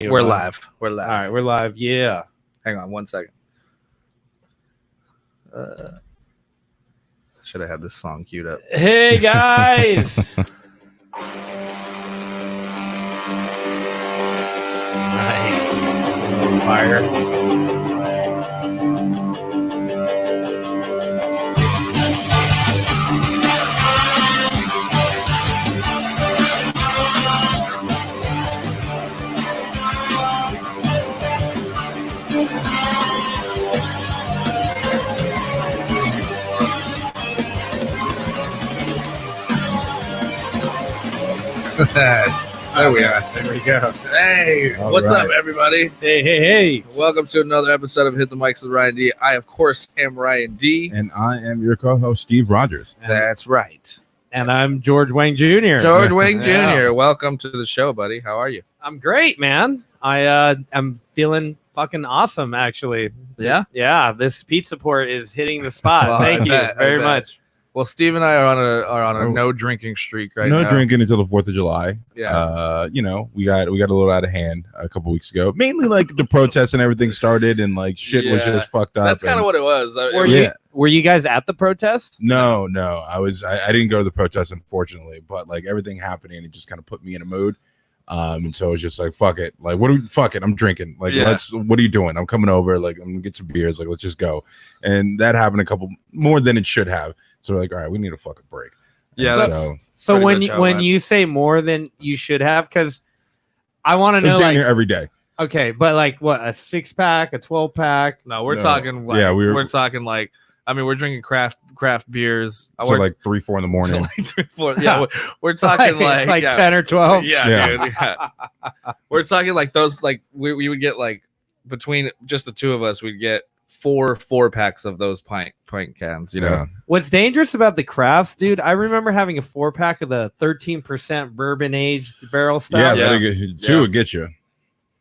We're live. We're live. All right, we're live. Yeah. Hang on 1 second. Should have had this song queued up. Hey, guys. Nice. Fire. There we are. There we go. Hey, All what's right. up, everybody? Hey. Welcome to another episode of Hit the Mics with Ryan D. I, of course, am Ryan D. And I am your co-host, Steve Rogers. That's right. And I'm George Wang Jr. George Wang Jr. Yeah. Welcome to the show, buddy. How are you? I'm great, man. I'm feeling fucking awesome, actually. Yeah? Yeah, this pizza port is hitting the spot. Well, Thank I you bet, very I bet. much. Well, Steve and I are on a Oh. no drinking streak right no now. drinking until the 4th of July. Yeah. We got a little out of hand a couple weeks ago. Mainly like the protests and everything started and like shit was Yeah. just fucked up. That's kind of what it was. Were you guys at the protest? No. I didn't go to the protest, unfortunately, but like everything happening, it just kind of put me in a mood. And so it's just like, fuck it. Like, fuck it. I'm drinking. Like, Yeah. what are you doing? I'm coming over. Like, I'm gonna get some beers. Like, let's just go. And that happened a couple more than it should have. So we're like, all right, we need a fucking break. Yeah, And that's- So Pretty when much you, how it when went. you say more than you should have, because I want to it's know, down like, here every day. okay, but like what, a 6-pack, a 12-pack? No, we're No. talking like Yeah, we're talking like we're drinking craft beers. So like 3-4 in the morning. like 3, 4. Yeah, we're talking like like 10 or 12. Yeah, Yeah. dude. Yeah. We're talking like those like we would get like between just the two of us, we'd get 4 packs of those pint cans, you know. Yeah. What's dangerous about the crafts, dude? I remember having a 4-pack of the 13% bourbon aged barrel stuff. Yeah, Yeah. that'll get you. Two would get you.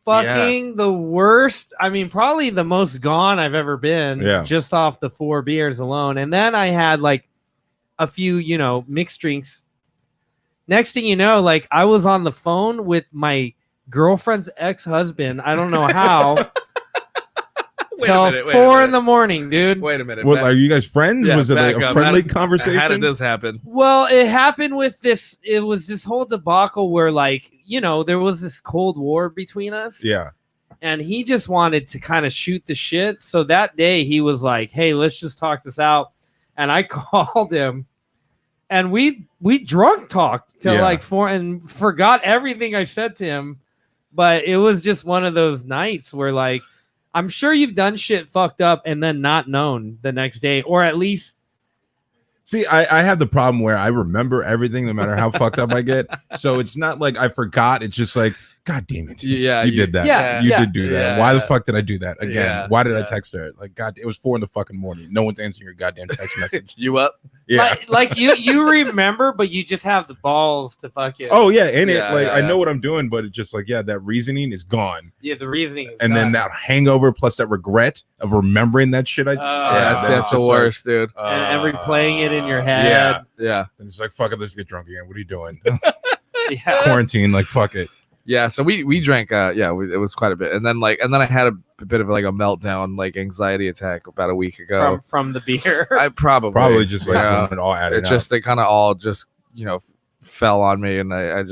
Fucking the worst. I mean, probably the most gone I've ever been. Yeah. Just off the 4 beers alone. And then I had like a few, mixed drinks. Next thing you know, like I was on the phone with my girlfriend's ex-husband. I don't know how. Wait a Till minute, 4 in the morning, dude. Wait a minute. What, are you guys friends? Yeah, Was it like back a up. friendly How conversation? did this happen? Well, it happened with this. It was this whole debacle where, like, there was this Cold War between us. Yeah. And he just wanted to kind of shoot the shit. So that day he was like, hey, let's just talk this out. And I called him and we drunk talked till Yeah. like 4 and forgot everything I said to him. But it was just one of those nights where, like, I'm sure you've done shit fucked up and then not known the next day, or at least. See, I have the problem where I remember everything no matter how fucked up I get. So it's not like I forgot. It's just like, God damn it. Yeah, you did that. Yeah, you yeah, did do that. yeah. Why the fuck did I do that again? Yeah, Why did I yeah. text her? Like, God, it was 4 in the fucking morning. No one's answering your goddamn text message. You up? Yeah. Like you remember, but you just have the balls to fucking. Oh yeah, and Yeah, it like yeah, I yeah. know what I'm doing, but it's just like that reasoning is gone, Yeah, the reasoning is and then gone. that hangover plus that regret of remembering that shit. Yeah, that's it's the just worst, dude. and replaying it in your head. Yeah, Yeah. and it's like fuck it, let's get drunk again. What are you doing? Yeah. Quarantine, like fuck it. Yeah, so we drank it was quite a bit. And then I had a bit of like a meltdown, like anxiety attack about a week ago. From the beer. I Probably just like yeah. when it all added It up. just they kind of all just fell on me, and I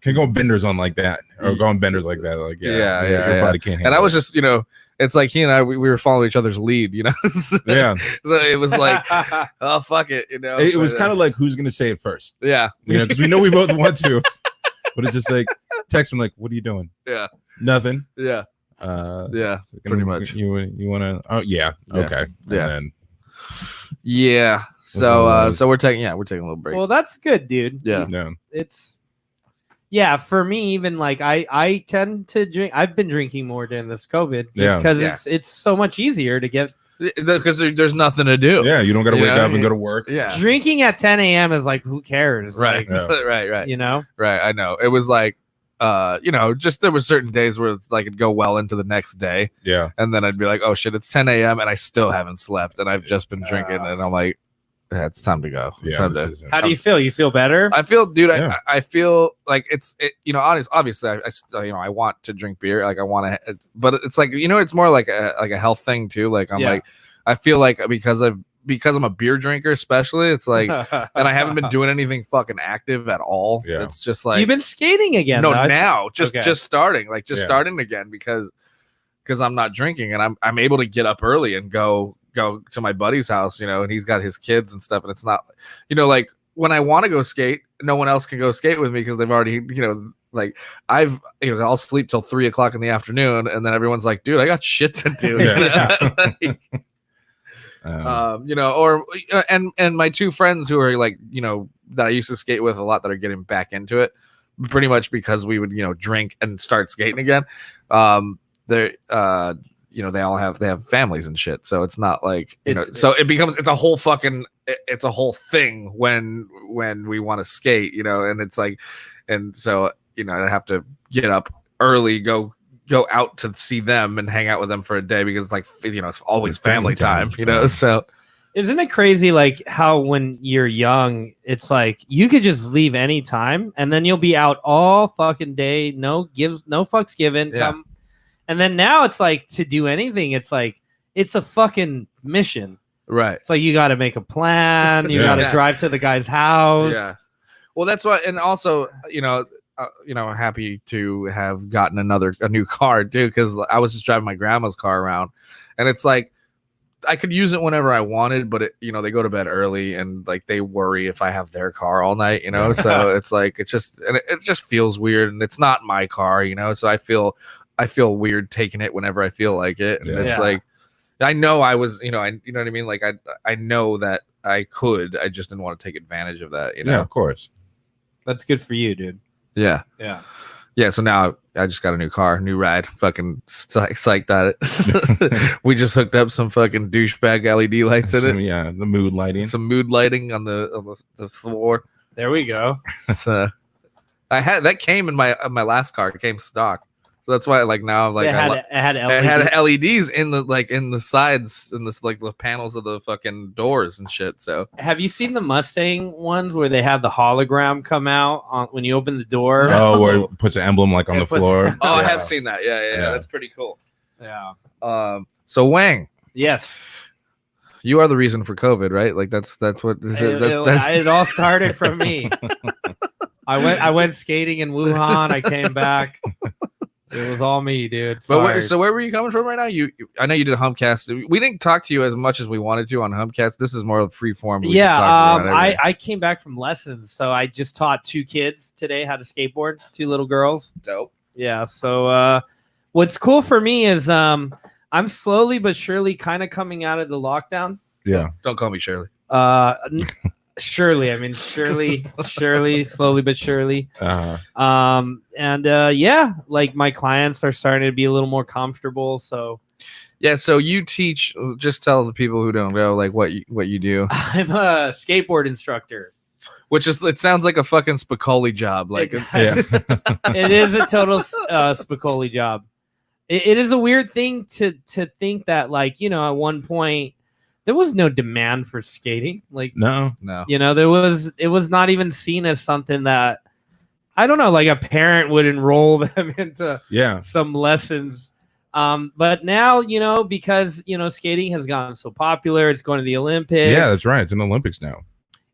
Can go on benders on like that, or go on benders like that. Like Yeah, your body can't handle. and I was it. just it's like he and I we were following each other's lead, so, yeah. so it was like oh fuck it, It was kind of like who's gonna say it first, yeah because we know we both want to, but it's just like text him like, what are you doing? Yeah. Nothing. yeah Yeah, pretty much. You want to? Oh yeah, Yeah. okay. Yeah. And then, yeah. So we're taking a little break. Well, that's good, dude. Yeah. no. It's for me, even like I tend to drink. I've been drinking more during this COVID just Yeah. because it's so much easier to get. Because there's nothing to do. Yeah, you don't got to You wake know, up and go to work. Yeah. Drinking at 10 a.m. is like, who cares? Right. Like, Yeah. right. Right. I know. It was like, just there were certain days where it's like it'd go well into the next day, Yeah. and then I'd be like, oh shit, it's 10 a.m. and I still haven't slept, and I've just been drinking, and I'm like, yeah, it's time to go. It's Yeah. time this to- isn't- How do you feel? You feel better? I feel, dude. Yeah. I feel like obviously, I still, I want to drink beer. Like I want to, but it's like, it's more like a health thing too. Like I'm Yeah. like, I feel like because I'm a beer drinker, especially, it's like, and I haven't been doing anything fucking active at all. Yeah. It's just like You've been skating again. no, though. now just Okay. starting, like Yeah. starting again because I'm not drinking and I'm able to get up early and go to my buddy's house, and he's got his kids and stuff, and it's not, like when I want to go skate, no one else can go skate with me because they've already, like I'll sleep till 3 o'clock in the afternoon, and then everyone's like, dude, I got shit to do. And my two friends who are like, that I used to skate with a lot that are getting back into it, pretty much because we would, drink and start skating again. They all have families and shit, so it's not like so it's a whole fucking it's a whole thing when we want to skate, and it's like, and so I have to get up early, go out to see them and hang out with them for a day because like it's always family time, so. Isn't it crazy, like how when you're young, it's like you could just leave any time and then you'll be out all fucking day, no fucks given. Yeah. And then now it's like to do anything, it's like it's a fucking mission. Right. It's like you got to make a plan, you got to drive to the guy's house. Yeah. Well, that's why, and also, happy to have gotten a new car too, because I was just driving my grandma's car around, and it's like I could use it whenever I wanted, but they go to bed early and like they worry if I have their car all night, so it's like it just feels weird, and it's not my car, so I feel weird taking it whenever I feel like it, and it's like I know I was, you know what I mean, like I know that I could, I just didn't want to take advantage of that, Yeah, of course. That's good for you, dude. Yeah. So now I just got a new car, new ride. Fucking psyched at it. We just hooked up some fucking douchebag LED lights in it. Yeah, the mood lighting. Some mood lighting on the floor. There we go. So I had that came in my last car. It came stock. So that's why like now like it had it had LEDs in the sides and this like the panels of the fucking doors and shit. So have you seen the Mustang ones where they have the hologram come out when you open the door? Oh, where it puts an emblem like on the floor. Oh, I Yeah. have seen that. Yeah. That's pretty cool. Yeah. So Wang, Yes. you are the reason for COVID, right? Like that's what It all started from me. I went skating in Wuhan. I came back. It was all me, dude. But Sorry. where were you coming from right now? I know you did a Humpcast. We didn't talk to you as much as we wanted to on Humpcast. This is more of free form. I came back from lessons, so I just taught 2 kids today how to skateboard. 2 little girls. Dope. Yeah. So what's cool for me is I'm slowly but surely kind of coming out of the lockdown. Yeah. Don't call me Shirley. Surely, I mean surely, slowly but surely. Uh-huh. Like my clients are starting to be a little more comfortable. So Yeah, so you teach. Just tell the people who don't know like what you do. I'm a skateboard instructor. Which is, it sounds like a fucking Spicoli job. Like It is a total Spicoli job. It is a weird thing to think that, like, at one point there was no demand for skating. Like, No. it was not even seen as something that, I don't know, like a parent would enroll them into some lessons. But now, because, skating has gotten so popular, it's going to the Olympics. Yeah, that's right. It's in the Olympics now.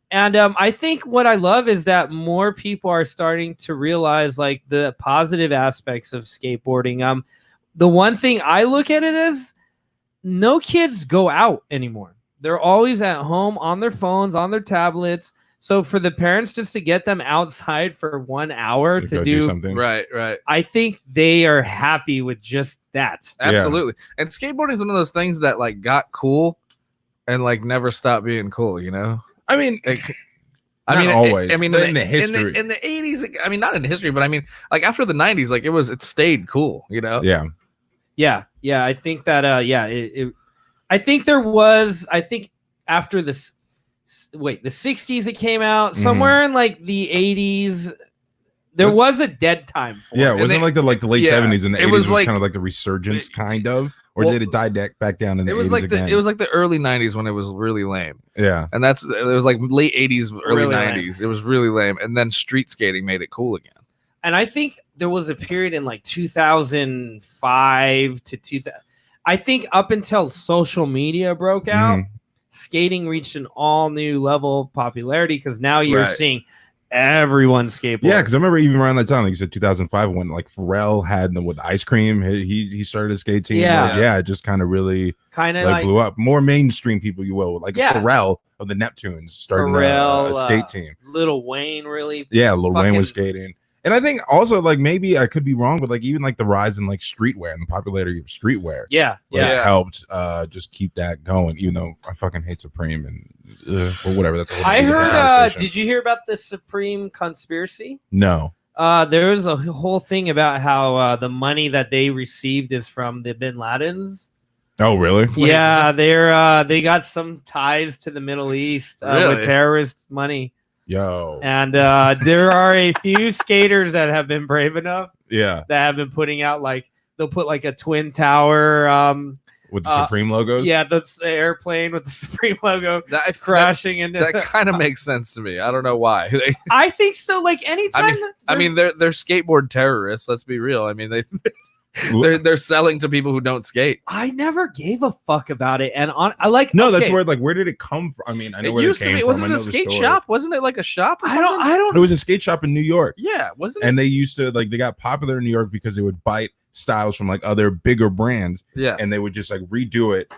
And I think what I love is that more people are starting to realize like the positive aspects of skateboarding. The one thing I look at it is no kids go out anymore. They're always at home on their phones, on their tablets. So for the parents just to get them outside for 1 hour to do something. Right. I think they are happy with just that. Absolutely. And skateboarding is one of those things that like got cool and like never stopped being cool, I mean, not always. In the history. in the 80s, I mean, not in history, but I mean, like after the 90s, like it stayed cool, Yeah. Yeah. I think that, I think after the 60s it came out, somewhere in like the 80s, There was a dead time. For Yeah, it. it wasn't like the late yeah, 70s and the it 80s was was like- kind of like the resurgence, kind of, or Well, did it die back down in the It 80s was like again? it was like the early '90s when it was really lame, Yeah, and it was like late '80s, early Really lame. '90s. It was really lame, and then street skating made it cool again. And I think there was a period in like 2005 to 2000. I think up until social media broke out, skating reached an all new level of popularity because now you're Right. seeing everyone skateboard. yeah, because I remember even around that time, like you said, 2005, when like Pharrell had with ice cream, he started a skate team. Yeah. Like, yeah, it just kind of really kind of like blew up. More mainstream people, you will, like Yeah. Pharrell of the Neptunes starting Pharrell, a skate team. Lil Wayne really. Yeah, Lil Wayne was fucking- skating. And I think also, like, maybe I could be wrong, but like even like the rise in like streetwear and the popularity of streetwear Yeah, like, yeah. helped just keep that going, even though I fucking hate Supreme and or whatever. That's a whole I different heard. conversation. Did you hear about the Supreme conspiracy? No. There was a whole thing about how the money that they received is from the Bin Ladens. Oh, really? Yeah, they got some ties to the Middle East Really? with terrorist money, Yo. and there are a few skaters that have been brave enough Yeah. that have been putting out like they'll put like a twin tower. With the Supreme logos? Yeah, that's the airplane with the Supreme logo That crashing into. that kind of makes sense to me. I don't know why. I think so. Like anytime. I mean, they're skateboard terrorists. Let's be real. I mean, they're selling to people who don't skate. I never gave a fuck about it, and I like. No, okay, that's where where did it come from? I mean, I know It where used it to came be. from. Wasn't I it know a the skate story. shop? Wasn't it like a shop? Or I something? don't. It was a skate shop in New York. Yeah, wasn't it? And they used to like they got popular in New York because they would bite styles from like other bigger brands Yeah. and they would just like redo it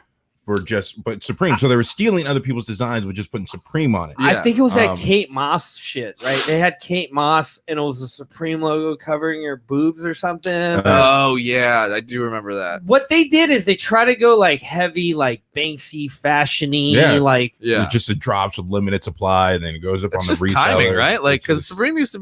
for but Supreme. So they were stealing other people's designs with just putting Supreme on it. Yeah. I think it was that Um, Kate Moss shit, right? They had Kate Moss, and it was a Supreme logo covering her boobs or something. Oh yeah, I do remember that. What they did is they try to go like heavy, like Banksy, fashiony, Yeah. like Yeah. It's just it drops with limited supply and then it goes up It's on just the reseller. timing, right? Like, It's because just- Supreme used to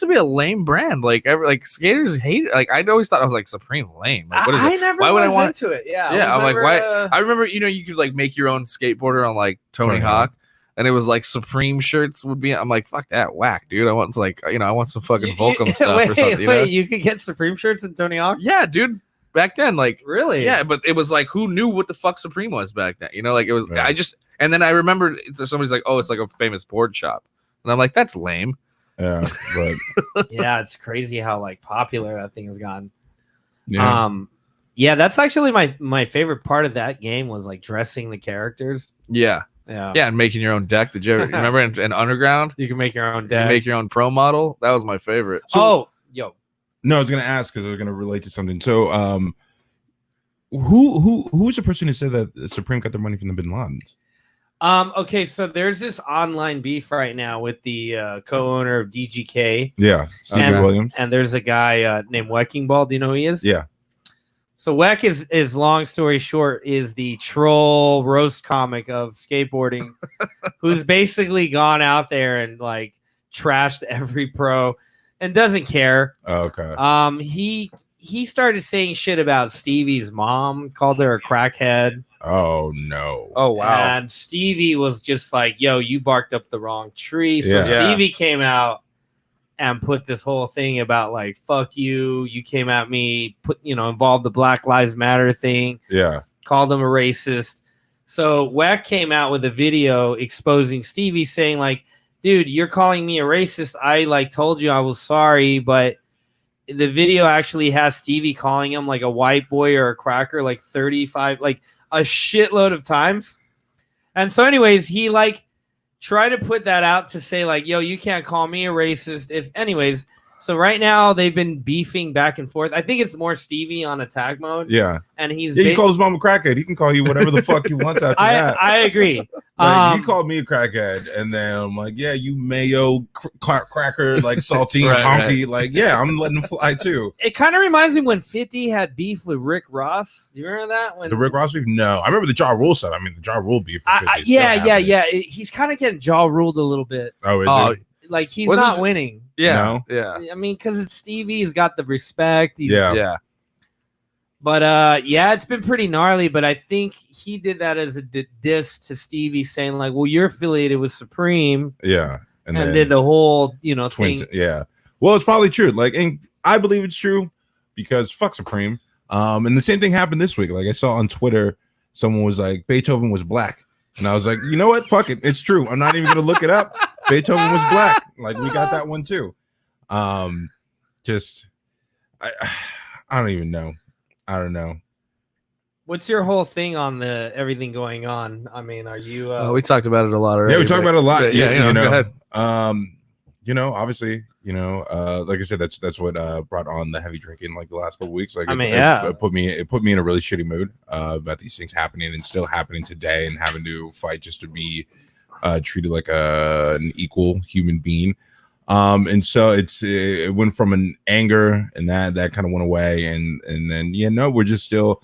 be a lame brand. Like, skaters hate it. Like, I always thought I was like Supreme lame. Like, what is I it? never Why would I was want- into it. Yeah, Yeah, I'm like, why- why? I remember, you could like make your own skateboarder on like Tony Tony Hawk, and it was like Supreme shirts would be. I'm like, fuck that, whack, dude. I want to like, I want some fucking Volcom stuff wait, or something. You know? you could get Supreme shirts in Tony Hawk. Yeah, dude. Back then, like, Really? yeah, but it was like, who knew what the fuck Supreme was back then? Like it was. Yeah. And then I remember somebody's like, oh, it's like a famous board shop, and I'm like, that's lame. yeah, but Yeah, it's crazy how like popular that thing has gotten. yeah. Yeah, that's actually my favorite part of that game was like dressing the characters. Yeah, Yeah, yeah, and making your own deck. Did you ever remember in Underground? you can make your own You deck. make your own pro model. That was my favorite. Yo, No, I was gonna ask because I was gonna relate to something. So who's the person who said that Supreme got their money from the Bin Ladens? okay, so there's this online beef right now with the co-owner of DGK, Yeah, Stevie And- Williams. and there's a guy named Wrecking Ball. Do you know who he is? Yeah. So Weck is long story short is the troll roast comic of skateboarding, who's basically gone out there and like trashed every pro and doesn't care. Oh, okay. He started saying shit about Stevie's mom, called her a crackhead. Oh no. Oh And Stevie was just like, yo, you barked up the wrong tree. So Yeah. Stevie came out and put this whole thing about like, fuck you. You came at me, involved the Black Lives Matter thing, Yeah. called him a racist. So Wack came out with a video exposing Stevie saying like, dude, you're calling me a racist. I like told you I was sorry, but the video actually has Stevie calling him like a white boy or a cracker like 35, like a shitload of times. And so anyways, he like tried to put that out to say like, yo, you can't call me a racist. So right now they've been beefing back and forth. I think it's more Stevie on attack mode. Yeah. And he's Yeah, you call his mom a crackhead. He can call you whatever the fuck he wants after that. I agree. Like, you called me a crackhead, and then I'm like, yeah, you mayo cracker, like saltine Right, honky. Like, yeah, I'm letting him fly too. It kind of reminds me when 50 had beef with Rick Ross. Do you remember that? When The Rick Ross beef? No. I remember the Ja Rule stuff. I mean, the Ja Rule beef. with 50 is still happening. yeah. He's kind of getting jaw ruled a little bit. Oh, is Oh, it? Like he's Wasn't- not winning. yeah, No? yeah, I mean, because it's Stevie. He's got the respect. Yeah. yeah. But yeah, it's been pretty gnarly. But I think he did that as a diss to Stevie, saying like, "Well, you're affiliated with Supreme," Yeah. and then did the whole twin. thing. Yeah. Well, it's probably true. Like, and I believe it's true because fuck Supreme. And the same thing happened this week. Like, I saw on Twitter, someone was like, Beethoven was black. And I was like, you know what? Fuck it. It's true. I'm not even going to look it up. Beethoven was black. Like, we got that one too. Just, I don't even know. I don't know. What's your whole thing on the everything going on? I mean, are you? We talked about it a lot already. Yeah, we talked about it a lot. Yeah, go ahead. Obviously, like I said, that's what brought on the heavy drinking like the last couple weeks. Like, it put me in a really shitty mood about these things happening and still happening today, and having to fight just to be treated like an equal human being. And so it went from an anger, and that kind of went away, and then we're just still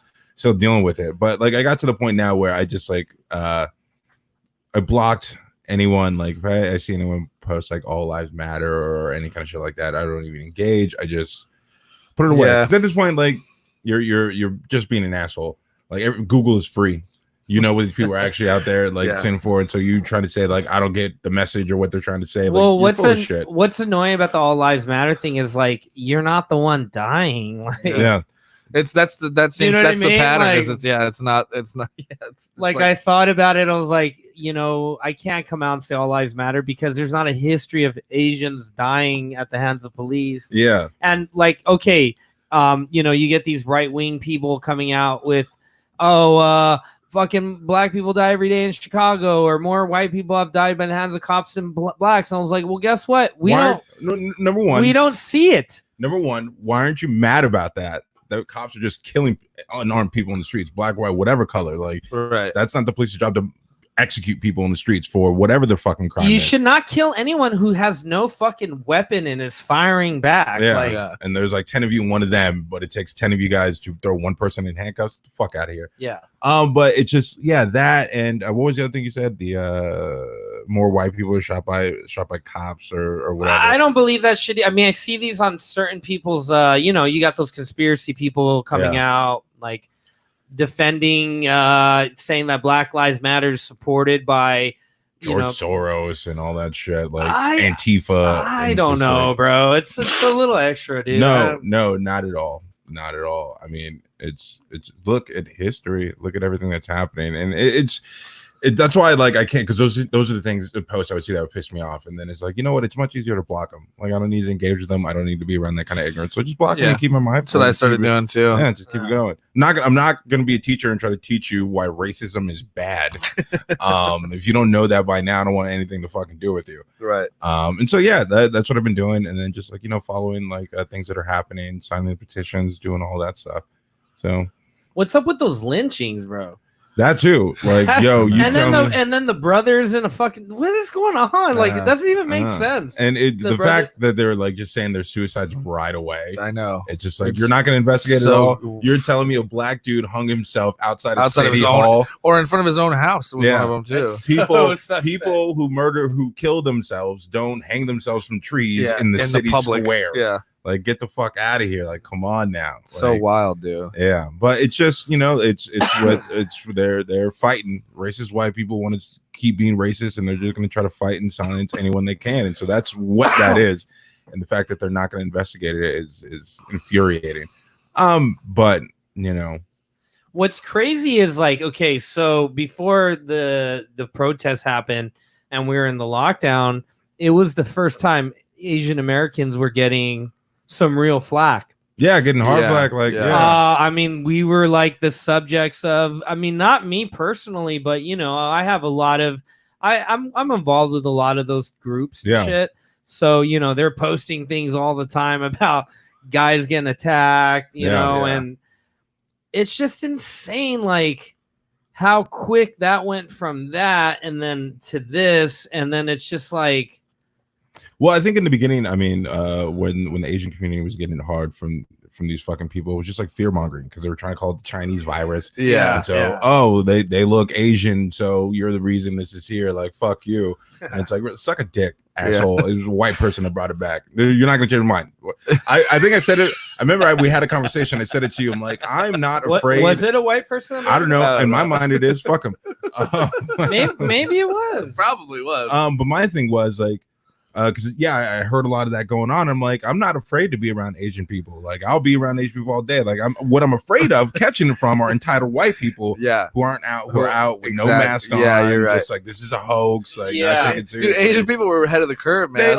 dealing with it. But like, I got to the point now where I just like I blocked anyone. Like, if I see anyone post like all lives matter or any kind of shit like that, I don't even engage. I just put it away, because at this point, like, you're just being an asshole. Like, Google is free. What these people are actually out there like saying for, and so you trying to say like I don't get the message or what they're trying to say. Well, like, what's annoying about the all lives matter thing is like you're not the one dying. Like, that's the pattern. Like, it's not. It's like I thought about it. I was like, I can't come out and say all lives matter because there's not a history of Asians dying at the hands of police. Yeah, and like, okay, you get these right wing people coming out with, fucking black people die every day in Chicago, or more white people have died by the hands of cops than blacks. And I was like, well, guess what? Number one, we don't see it. Number one, why aren't you mad about that? The cops are just killing unarmed people in the streets, black, white, whatever color. Like, that's not the police's job to execute people in the streets for whatever the fucking crime you is. Should not kill anyone who has no fucking weapon and is firing back. And there's like 10 of you and one of them, but it takes 10 of you guys to throw one person in handcuffs. Get the fuck out of here. But it's just that, and what was the other thing you said? The more white people are shot by cops or whatever. I don't believe that shit. I mean, I see these on certain people's you got those conspiracy people coming out like defending, saying that Black Lives Matter is supported by George Soros and all that shit, like Antifa. I don't know, like, bro. It's a little extra, dude. No, not at all. Not at all. I mean, it's look at history, look at everything that's happening, and that's why like I can't, because those are the things, the posts I would see that would piss me off, and then it's like, you know what, it's much easier to block them. Like, I don't need to engage with them. I don't need to be around that kind of ignorance. So just block them and keep my mind. That's what I started doing too. Yeah, just keep it going. I'm not gonna be a teacher and try to teach you why racism is bad. If you don't know that by now, I don't want anything to fucking do with you. Right. And so that's what I've been doing, and then just like following like things that are happening, signing petitions, doing all that stuff. So what's up with those lynchings, bro? That too, like, yo, and then the brothers in a fucking, what is going on? Like, it doesn't even make sense. And the fact that they're like just saying their suicides right away. I know. It's just like, you're not going to investigate at all. You're telling me a black dude hung himself outside of City Hall or in front of his own house. Was one of them too. People who kill themselves don't hang themselves from trees in the city square. Yeah. Like, get the fuck out of here. Like, come on now. So like, wild, dude. Yeah. But it's just, it's what they're fighting. Racist white people want to keep being racist, and they're just going to try to fight and silence anyone they can. And so that's what that is. And the fact that they're not going to investigate it is infuriating. But what's crazy is like, okay, so before the protests happened and we were in the lockdown, it was the first time Asian Americans were getting some real flack. Yeah, getting hard flack. Like, I mean, we were like the subjects of, I mean, not me personally, but I have a lot of, I'm involved with a lot of those groups and shit. So, they're posting things all the time about guys getting attacked, and it's just insane. Like how quick that went from that and then to this. And then it's just like, well, I think in the beginning, I mean, when the Asian community was getting hard from these fucking people, it was just like fear mongering because they were trying to call it the Chinese virus. Yeah. And so, they look Asian, so you're the reason this is here. Like, fuck you. And it's like, suck a dick, asshole. It was a white person that brought it back. You're not gonna change your mind. I think I said it. I remember we had a conversation. I said it to you. I'm like, I'm not afraid. Was it a white person? I don't know. In my mind, it is. Fuck him. Maybe it was. Probably was. But my thing was like, because I heard a lot of that going on. I'm like, I'm not afraid to be around Asian people. Like, I'll be around Asian people all day. Like, I'm afraid of catching it from are entitled white people who are out with no mask on. Yeah, you're right. Just like, this is a hoax. Like, Yeah. I take it seriously. Dude, Asian people were ahead of the curve, man.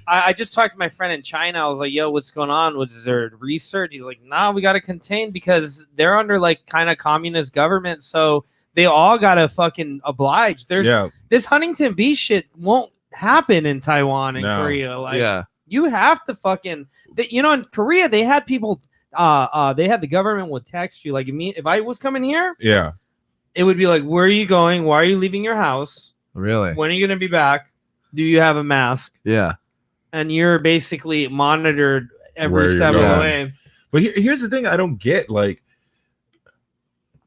I just talked to my friend in China. I was like, yo, what's going on? Was there research? He's like, nah, we got to contain because they're under like kind of communist government. So they all got to fucking oblige. This Huntington Beach shit won't happen in Taiwan and Korea. Like, you have to fucking, in Korea, they had people, they had the government would text you. Like, if I was coming here, it would be like, where are you going? Why are you leaving your house? Really? When are you going to be back? Do you have a mask? Yeah. And you're basically monitored every step of the way. But here's the thing I don't get. Like,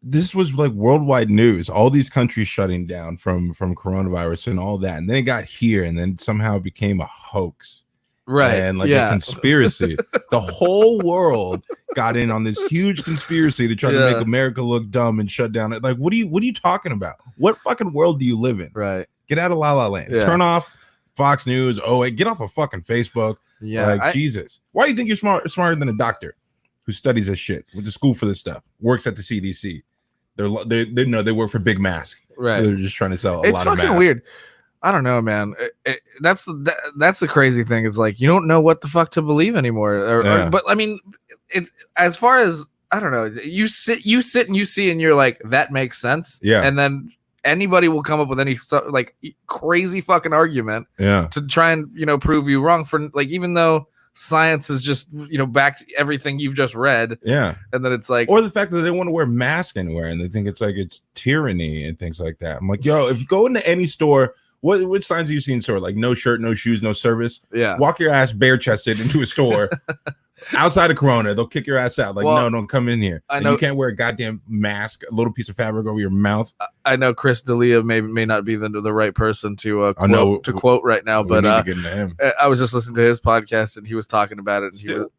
this was like worldwide news. All these countries shutting down from coronavirus and all that. And then it got here and then somehow it became a hoax. Right. And like a conspiracy. The whole world got in on this huge conspiracy to try to make America look dumb and shut down. Like, what are you talking about? What fucking world do you live in? Right. Get out of La La Land. Turn off Fox News. Get off of fucking Facebook. Yeah. Like, Jesus. Why do you think you're smarter than a doctor who studies this shit, went to school for this stuff, works at the CDC? They work for Big Mask. Right. They're just trying to sell a lot of masks. It's fucking weird. I don't know, man. That's the crazy thing. It's like you don't know what the fuck to believe anymore. But I mean, it's as far as I don't know. You sit and you see, and you're like, that makes sense. Yeah. And then anybody will come up with any like crazy fucking argument. Yeah. To try and prove you wrong for like even though science is just back to everything you've just read. Yeah. And then it's like, or the fact that they want to wear masks anywhere and they think it's like it's tyranny and things like that. I'm like, yo, if you go into any store, what signs do you see in store? Like no shirt, no shoes, no service. Yeah. Walk your ass bare chested into a store outside of Corona. They'll kick your ass out. Like, no, don't come in here. I know you can't wear a goddamn mask, a little piece of fabric over your mouth. I know Chris D'Elia may not be the right person to quote right now, but I was just listening to his podcast and he was talking about it. And you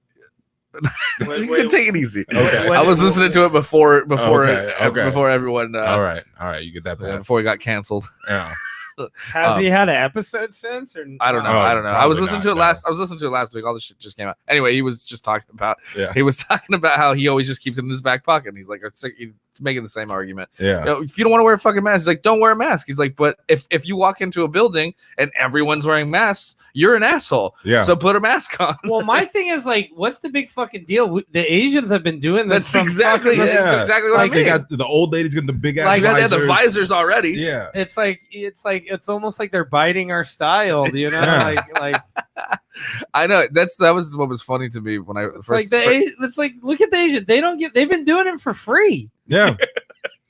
can take it easy. Okay. I was listening to it before everyone. All right, you get that before he got canceled. Yeah. Has he had an episode since? Or I don't know. I was listening to it last. I was listening to it last week. All this shit just came out. Anyway, he was just talking about. Yeah. He was talking about how he always just keeps it in his back pocket. And he's like, he's making the same argument. Yeah. If you don't want to wear a fucking mask, he's like, don't wear a mask. He's like, but if you walk into a building and everyone's wearing masks, you're an asshole. Yeah. So put a mask on. Well, my thing is like, what's the big fucking deal? The Asians have been doing this. That's exactly what I mean. They got the old ladies getting the big ass. Like they had the visors already. Yeah. It's almost like they're biting our style. You know, like. I know that was what was funny to me when I first. It's like look at the Asian. They've been doing it for free. Yeah.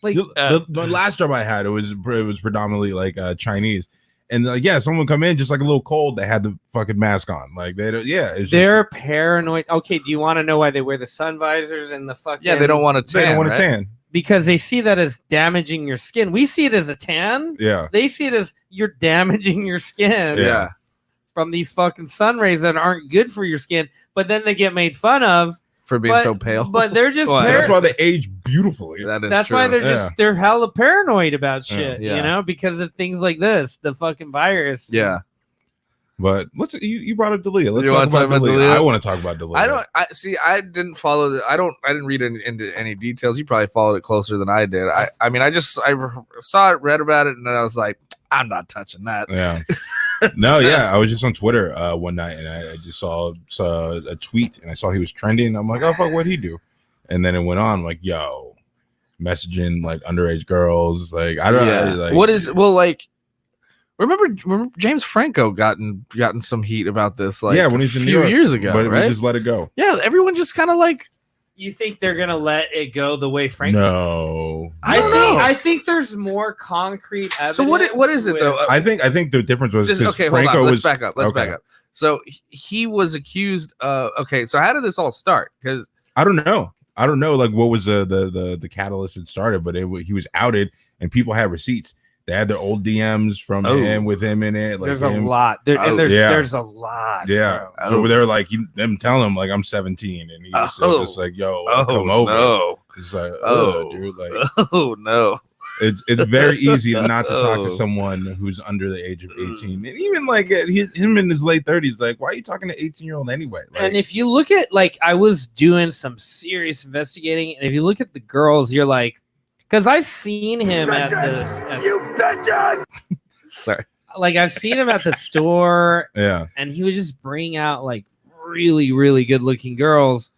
Like the last job I had, it was predominantly like Chinese. And someone would come in just like a little cold. They had the fucking mask on. Like they're paranoid. Okay, do you want to know why they wear the sun visors and the fucking? Yeah, they don't want to tan. They don't want to tan because they see that as damaging your skin. We see it as a tan. Yeah, they see it as you're damaging your skin. Yeah, from these fucking sun rays that aren't good for your skin. But then they get made fun of for being so pale. But they're just that's why they age beautifully. That's true. Why they're hella paranoid about shit, because of things like this, the fucking virus. Yeah. But you brought up D'Elia. Let's talk about D'Elia. I want to talk about D'Elia. I didn't follow I didn't read into any details. You probably followed it closer than I did. I saw it, read about it, and then I was like, I'm not touching that. Yeah. No, I was just on Twitter one night and I just saw a tweet and I saw he was trending. I'm like, oh fuck, what'd he do? And then it went on like, yo, messaging like underage girls. Like I don't know. Remember James Franco gotten some heat about this when he's in New York, years ago, but right? We just let it go. Yeah, everyone just kind of like. You think they're gonna let it go the way Franco? No, I think there's more concrete evidence. So what is it though? I think the difference was okay. Hold on. Let's back up. Back up. So he was accused. Okay. So how did this all start? Because I don't know. Like what was the catalyst that started? But he was outed, and people had receipts. They had their old DMs from him with him in it. Like there's a lot. There's a lot. Yeah. So they were like them telling him like I'm 17, and he was just like, "Yo, come over." No. It's like, dude, like, oh no. It's very easy not to talk to someone who's under the age of 18, and even like him in his late 30s. Like, why are you talking to 18-year-old anyway? Like, and if you look at like, I was doing some serious investigating, and if you look at the girls, you're like, because I've seen him at this. You betcha. Sorry. Like I've seen him at the store, yeah, and he would just bring out like really, really good-looking girls.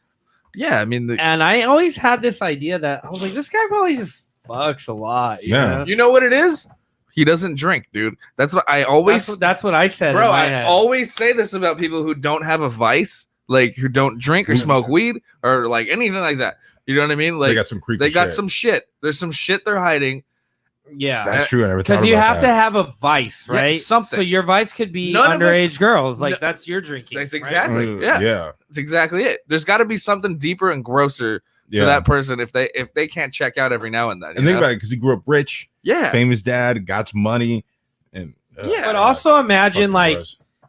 Yeah, I mean, and I always had this idea that I was like, this guy probably just fucks a lot. You know what it is? He doesn't drink, dude. That's what I always. That's what I said, bro. I always say this about people who don't have a vice, like who don't drink or smoke weed or like anything like that. You know what I mean? Like they got some creepy. They got some shit. There's some shit they're hiding. Yeah, that's true. Because you have to have a vice, right? Yeah, something. So your vice could be underage girls. Like that's your drinking. That's exactly. Right? Yeah. That's exactly it. There's got to be something deeper and grosser to that person if they can't check out every now and then. And think about it, because he grew up rich. Yeah. Famous dad, got some money, and but also imagine like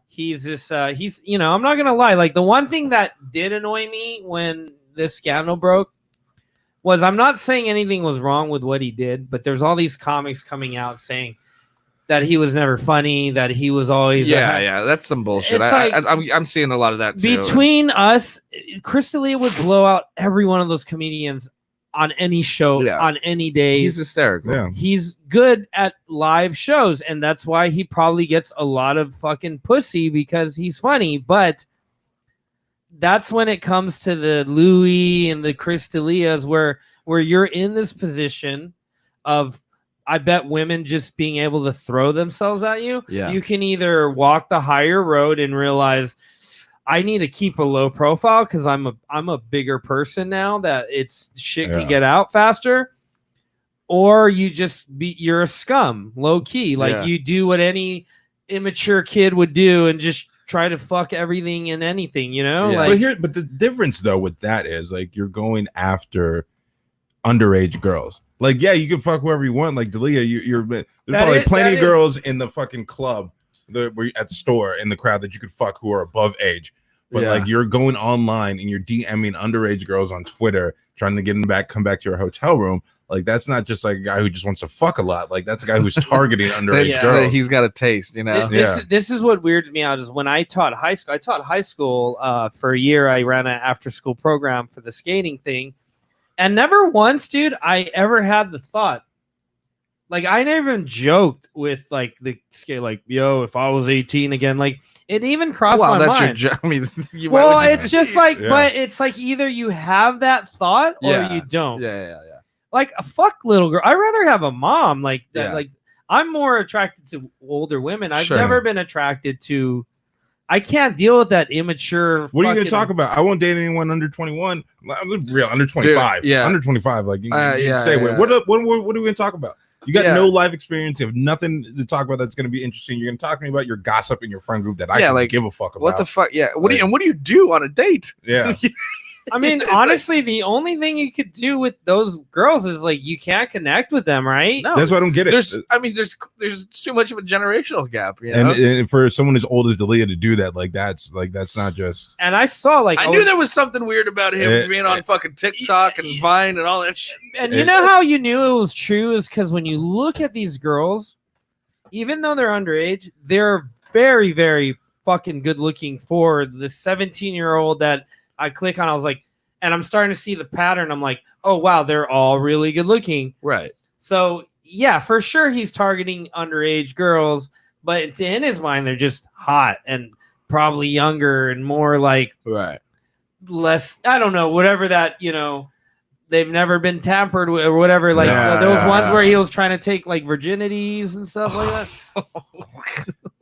he's this. He's I'm not gonna lie. Like the one thing that did annoy me when this scandal broke was, I'm not saying anything was wrong with what he did, but there's all these comics coming out saying that he was never funny, that he was always that's some bullshit. I'm seeing a lot of that too. Between us, Chris D'Elia would blow out every one of those comedians on any show, on any day. He's hysterical. Yeah. He's good at live shows, and that's why he probably gets a lot of fucking pussy, because he's funny. But that's when it comes to the Louis and the Chris D'Elias where you're in this position of, I bet, women just being able to throw themselves at you. Yeah. You can either walk the higher road and realize I need to keep a low profile because I'm a bigger person now that it's shit can get out faster, or you're a scum, low key. Like you do what any immature kid would do and just try to fuck everything and anything, but the difference though with that is like you're going after underage girls. Like, yeah, you can fuck whoever you want. Like D'Elia, there's probably plenty of girls in the fucking club at the store in the crowd that you could fuck who are above age. But like you're going online and you're DMing underage girls on Twitter, trying to get them come back to your hotel room. Like that's not just like a guy who just wants to fuck a lot. Like that's a guy who's targeting underage girls. He's got a taste, This is what weirds me out is when I taught high school. I taught high school for a year. I ran an after school program for the skating thing, and never once, dude, I ever had the thought. Like I never even joked with like the skate, like, yo, if I was 18 again, like it even crossed my mind. Your I mean, it's just like, but it's like either you have that thought or you don't. Yeah. Like a fuck little girl. I'd rather have a mom like that. Like I'm more attracted to older women. I've never been attracted to. I can't deal with that immature. What are you going to talk about? I won't date anyone under 21. Real under 25. Dude, under 25. Like you say, what are we going to talk about? You got no life experience. You have nothing to talk about that's going to be interesting. You're going to talk to me about your gossip in your friend group that I don't give a fuck about. What the fuck? Yeah. What do you do on a date? Yeah. I mean, honestly, the only thing you could do with those girls is like you can't connect with them, right? No, that's why I don't get it. There's too much of a generational gap, and for someone as old as D'Elia to do that, that's not just. And I saw I knew there was something weird about him being on fucking TikTok and Vine and all that shit. And you know how you knew it was true is because when you look at these girls, even though they're underage, they're very, very fucking good looking for the 17-year-old that I click on. I was like, and I'm starting to see the pattern. I'm like, oh wow, they're all really good looking. Right. So yeah, for sure he's targeting underage girls, but in his mind, they're just hot and probably younger and more like less, I don't know, whatever that, they've never been tampered with or whatever. Like those ones where he was trying to take like virginities and stuff like that.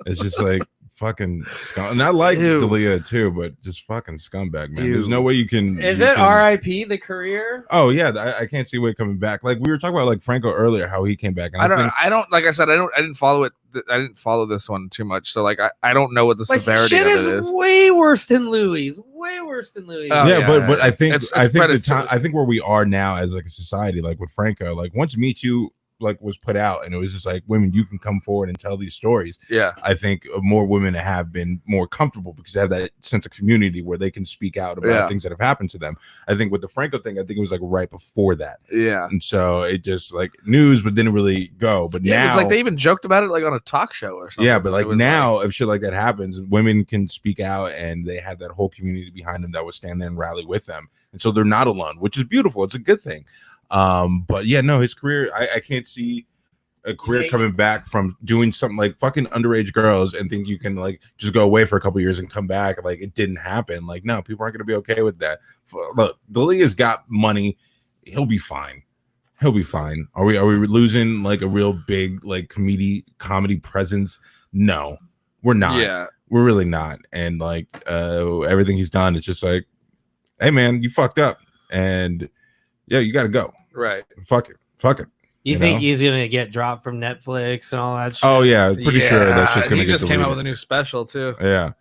It's just like fucking scum. And I like D'Elia too, but just fucking scumbag, man. There's no way you can. Is it R.I.P. the career? Oh yeah, I can't see way coming back. Like we were talking about, like Franco earlier, how he came back. And I don't. Like I said, I didn't follow it. I didn't follow this one too much. So like, I don't know what the severity shit of it is. Way worse than Louis. Way worse than Louis. But I think the time. I think where we are now as like a society, like with Franco, like once Me Too was put out, and it was just like, women, you can come forward and tell these stories. Yeah. I think more women have been more comfortable because they have that sense of community where they can speak out about things that have happened to them. I think with the Franco thing, I think it was like right before that. Yeah. And so it just like news, but didn't really go. But now it was like they even joked about it like on a talk show or something. Yeah, but like now, if shit like that happens, women can speak out, and they have that whole community behind them that would stand there and rally with them, and so they're not alone, which is beautiful. It's a good thing. But yeah, no, his career, I can't see a career coming back from doing something like fucking underage girls and think you can like just go away for a couple years and come back. Like it didn't happen. Like, no, people aren't gonna be okay with that. Look, D'Elia's got money. He'll be fine. He'll be fine. Are we losing like a real big like comedy presence? No, we're not. Yeah, we're really not. And like everything he's done, it's just like, hey man, you fucked up, and yeah, you gotta go. Right. Fuck it. You think he's gonna get dropped from Netflix and all that shit? Oh yeah, pretty sure that's just gonna he get just came out deleted. with a new special too. Yeah.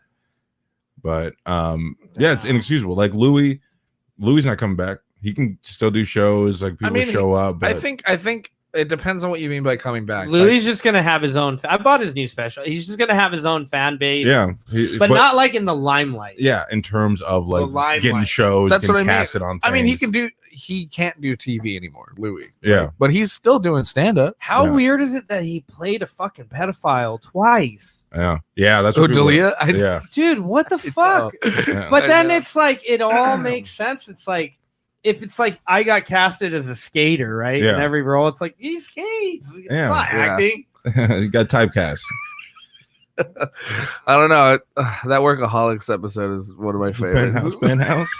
But yeah, it's inexcusable. Like Louis not coming back. He can still do shows, like people show up. But I think it depends on what you mean by coming back. Louis just gonna have his own. I bought his new special. He's just gonna have his own fan base. Yeah, but not like in the limelight. Yeah, in terms of like getting shows. That's what I mean. Casted on. I mean, he can't do TV anymore, Louis. Yeah, right? But he's still doing stand up. How weird is it that he played a fucking pedophile twice? Yeah, that's what D'Elia. Yeah, dude, what the fuck? Yeah. But then it's like it all makes sense. It's like. If it's like I got casted as a skater, right? In every role, it's like he skates. It's not acting. You got typecast. I don't know. That Workaholics episode is one of my favorites. Penthouse.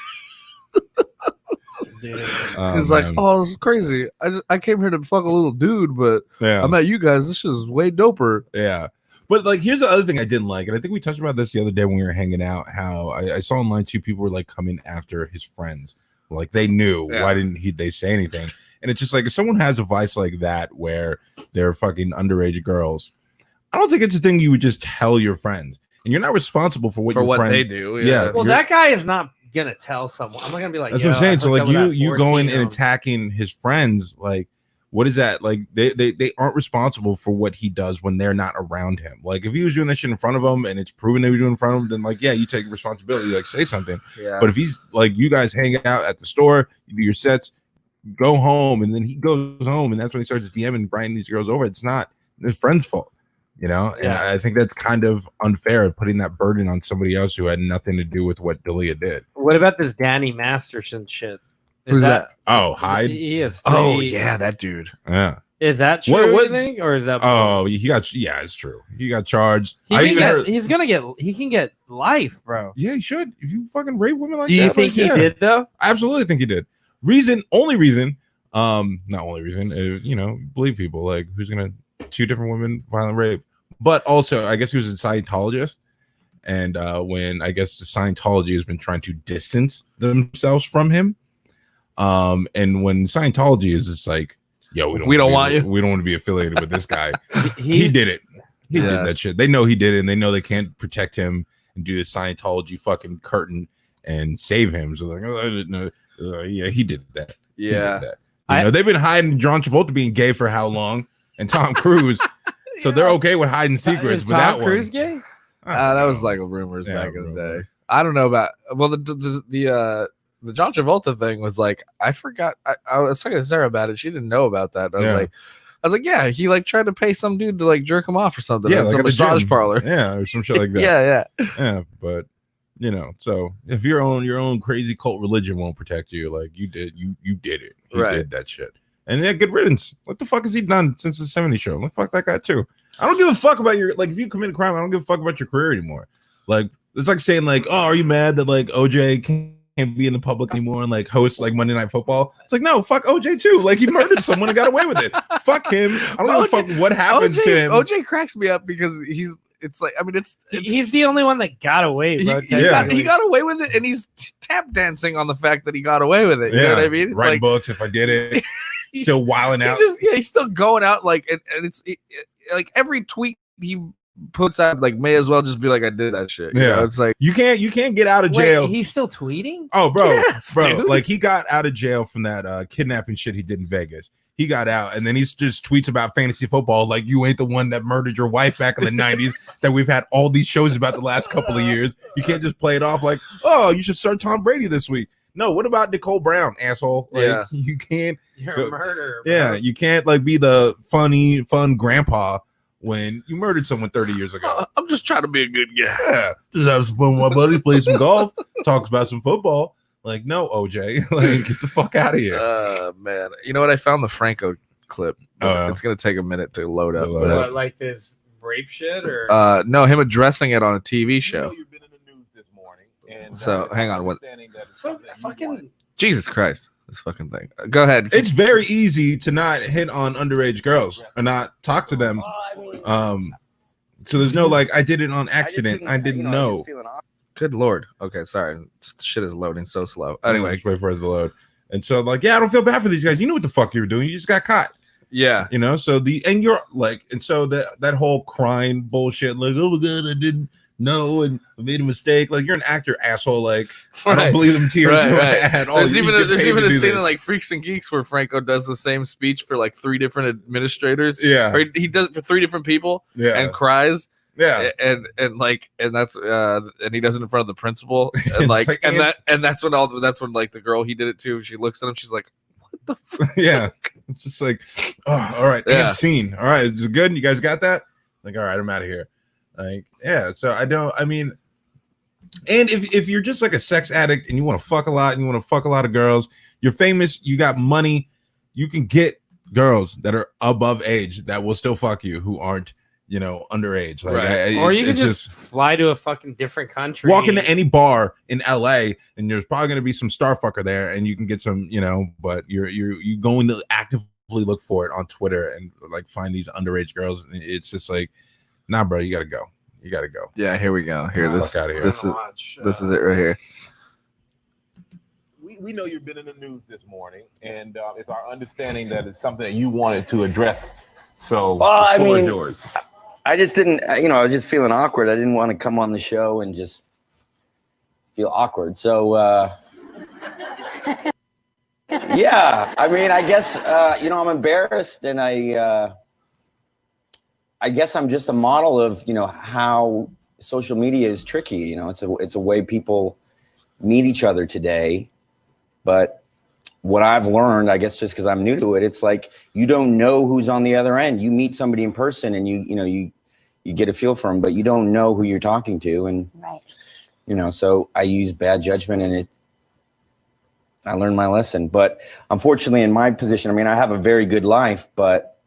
He's like, oh, this is crazy. I came here to fuck a little dude, but I met you guys. This is way doper. Yeah. But like, here's the other thing I didn't like, and I think we touched about this the other day when we were hanging out. How I saw online too, people were like coming after his friends. Like they knew. Why didn't they say anything? And it's just like, if someone has a vice like that where they're fucking underage girls, I don't think it's a thing you would just tell your friends. And you're not responsible for what friends they do. Yeah. Well, that guy is not gonna tell someone. I'm not gonna be like, that's what I'm saying. So like you going and attacking his friends, like what is that? Like they aren't responsible for what he does when they're not around him. Like if he was doing that shit in front of them and it's proven that he was doing in front of him, then like, yeah, you take responsibility, like say something. Yeah. But if he's like, you guys hang out at the store, you do your sets, go home, and then he goes home and that's when he starts DMing Brian these girls over. It's not his friend's fault, you know? And I think that's kind of unfair, putting that burden on somebody else who had nothing to do with what D'Elia did. What about this Danny Masterson shit? Who's that? Oh, Hyde. He is. Oh yeah, that dude. Yeah. Is that true? What think, or is that? Oh, he got. Yeah, it's true. He got charged. He can get life, bro. Yeah, he should. If you fucking rape women like that. Do you think he did though? I absolutely think he did. Only reason. Not only reason. You know, believe people. Like, who's gonna 2 different women violent rape? But also, I guess he was a Scientologist. And when I guess the Scientology has been trying to distance themselves from him. And when Scientology is just like, yo, we don't want to be affiliated with this guy. he did it. He did that shit. They know he did it, and they know they can't protect him and do the Scientology fucking curtain and save him. So like, oh, I didn't know. Yeah, he did that. Yeah, he did that. You know, they've been hiding John Travolta being gay for how long, and Tom Cruise. So they're okay with hiding secrets. Is Tom Cruise gay? That was like rumors back in the day. I don't know about. Well, the John Travolta thing was like, I forgot. I was talking to Sarah about it. She didn't know about that. I was like, yeah, he like tried to pay some dude to like jerk him off or something. Yeah, at like some massage parlor. Yeah, or some shit like that. yeah. But you know, so if your own crazy cult religion won't protect you, like you did it. You did that shit. And yeah, good riddance. What the fuck has he done since the 70s show? Like, fuck that guy too. I don't give a fuck about your, like, if you commit a crime, I don't give a fuck about your career anymore. Like, it's like saying like, oh, are you mad that like OJ can't be in the public anymore and like host like Monday Night Football? It's like, no, fuck OJ too. Like he murdered someone and got away with it. Fuck him. I don't give a fuck what happens to him. OJ cracks me up because it's like, I mean, he's the only one that got away, bro. He got away with it, and he's tap dancing on the fact that he got away with it. You know what I mean? It's writing books if I did it. Still wilding out. He's still going out like, and it's like every tweet he puts out like may as well just be like I did that shit. You know? It's like you can't get out of jail. Wait, he's still tweeting? Oh, bro, Yes, dude. like he got out of jail from that kidnapping shit he did in Vegas. He got out, and then he just tweets about fantasy football like you ain't the one that murdered your wife back in the 90s that we've had all these shows about the last couple of years. You can't just play it off like, oh, you should start Tom Brady this week. No, what about Nicole Brown, asshole? Like, you can't. You're a murderer. Yeah, you can't like be the fun grandpa when you murdered someone 30 years ago. I'm just trying to be a good guy. Yeah, just have some fun with my buddies, play some golf, talks about some football. Like, no, OJ, like get the fuck out of here. Man, you know what? I found the Franco clip. It's gonna take a minute to load up. What, like this rape shit or no, him addressing it on a TV show. You've been in the news this morning, and So hang on, what? fucking Jesus Christ, this fucking thing. Go ahead. It's very easy to not hit on underage girls or not talk to them. So there's no like I did it on accident. I didn't know. Good Lord. Okay, sorry. Shit is loading so slow. Anyway, just wait for it to load. And so I'm like, yeah, I don't feel bad for these guys. You know what the fuck you were doing. You just got caught. Yeah. You know, so you're like, and so that whole crime bullshit, like, oh my God, I didn't know and I made a mistake. Like, you're an actor, asshole. Like, I don't believe them tears. Right. There's even a scene in like Freaks and Geeks where Franco does the same speech for like 3 different administrators. Yeah. Or he does it for 3 different people. Yeah. And cries. Yeah. And that's and he does it in front of the principal. And like, and that's when like the girl he did it to, she looks at him, she's like, what the fuck? Yeah. It's just like, oh, all right, and scene. All right, is it good? You guys got that? Like, all right, I'm out of here. Like, yeah. So I mean, and if you're just like a sex addict and you want to fuck a lot and you want to fuck a lot of girls, you're famous, you got money, you can get girls that are above age that will still fuck you who aren't, you know, underage. Like, right. Or you can just fly to a fucking different country. Walk into any bar in LA and there's probably going to be some star fucker there and you can get some, you know, but you're going to actively look for it on Twitter and like find these underage girls. And it's just like, nah, bro, you got to go. You got to go. Yeah, here we go. Here, this out of here. This is it right here. We know you've been in the news this morning, and it's our understanding that it's something that you wanted to address. So, I mean, yours. I just didn't, you know, I was just feeling awkward. I didn't want to come on the show and just feel awkward. So, yeah, I mean, I guess, you know, I'm embarrassed and I guess I'm just a model of, you know, how social media is tricky. You know, it's a way people meet each other today. But what I've learned, I guess, just because I'm new to it, it's like you don't know who's on the other end. You meet somebody in person and you get a feel for them, but you don't know who you're talking to. And, you know, so I use bad judgment and I learned my lesson. But unfortunately, in my position, I mean, I have a very good life, but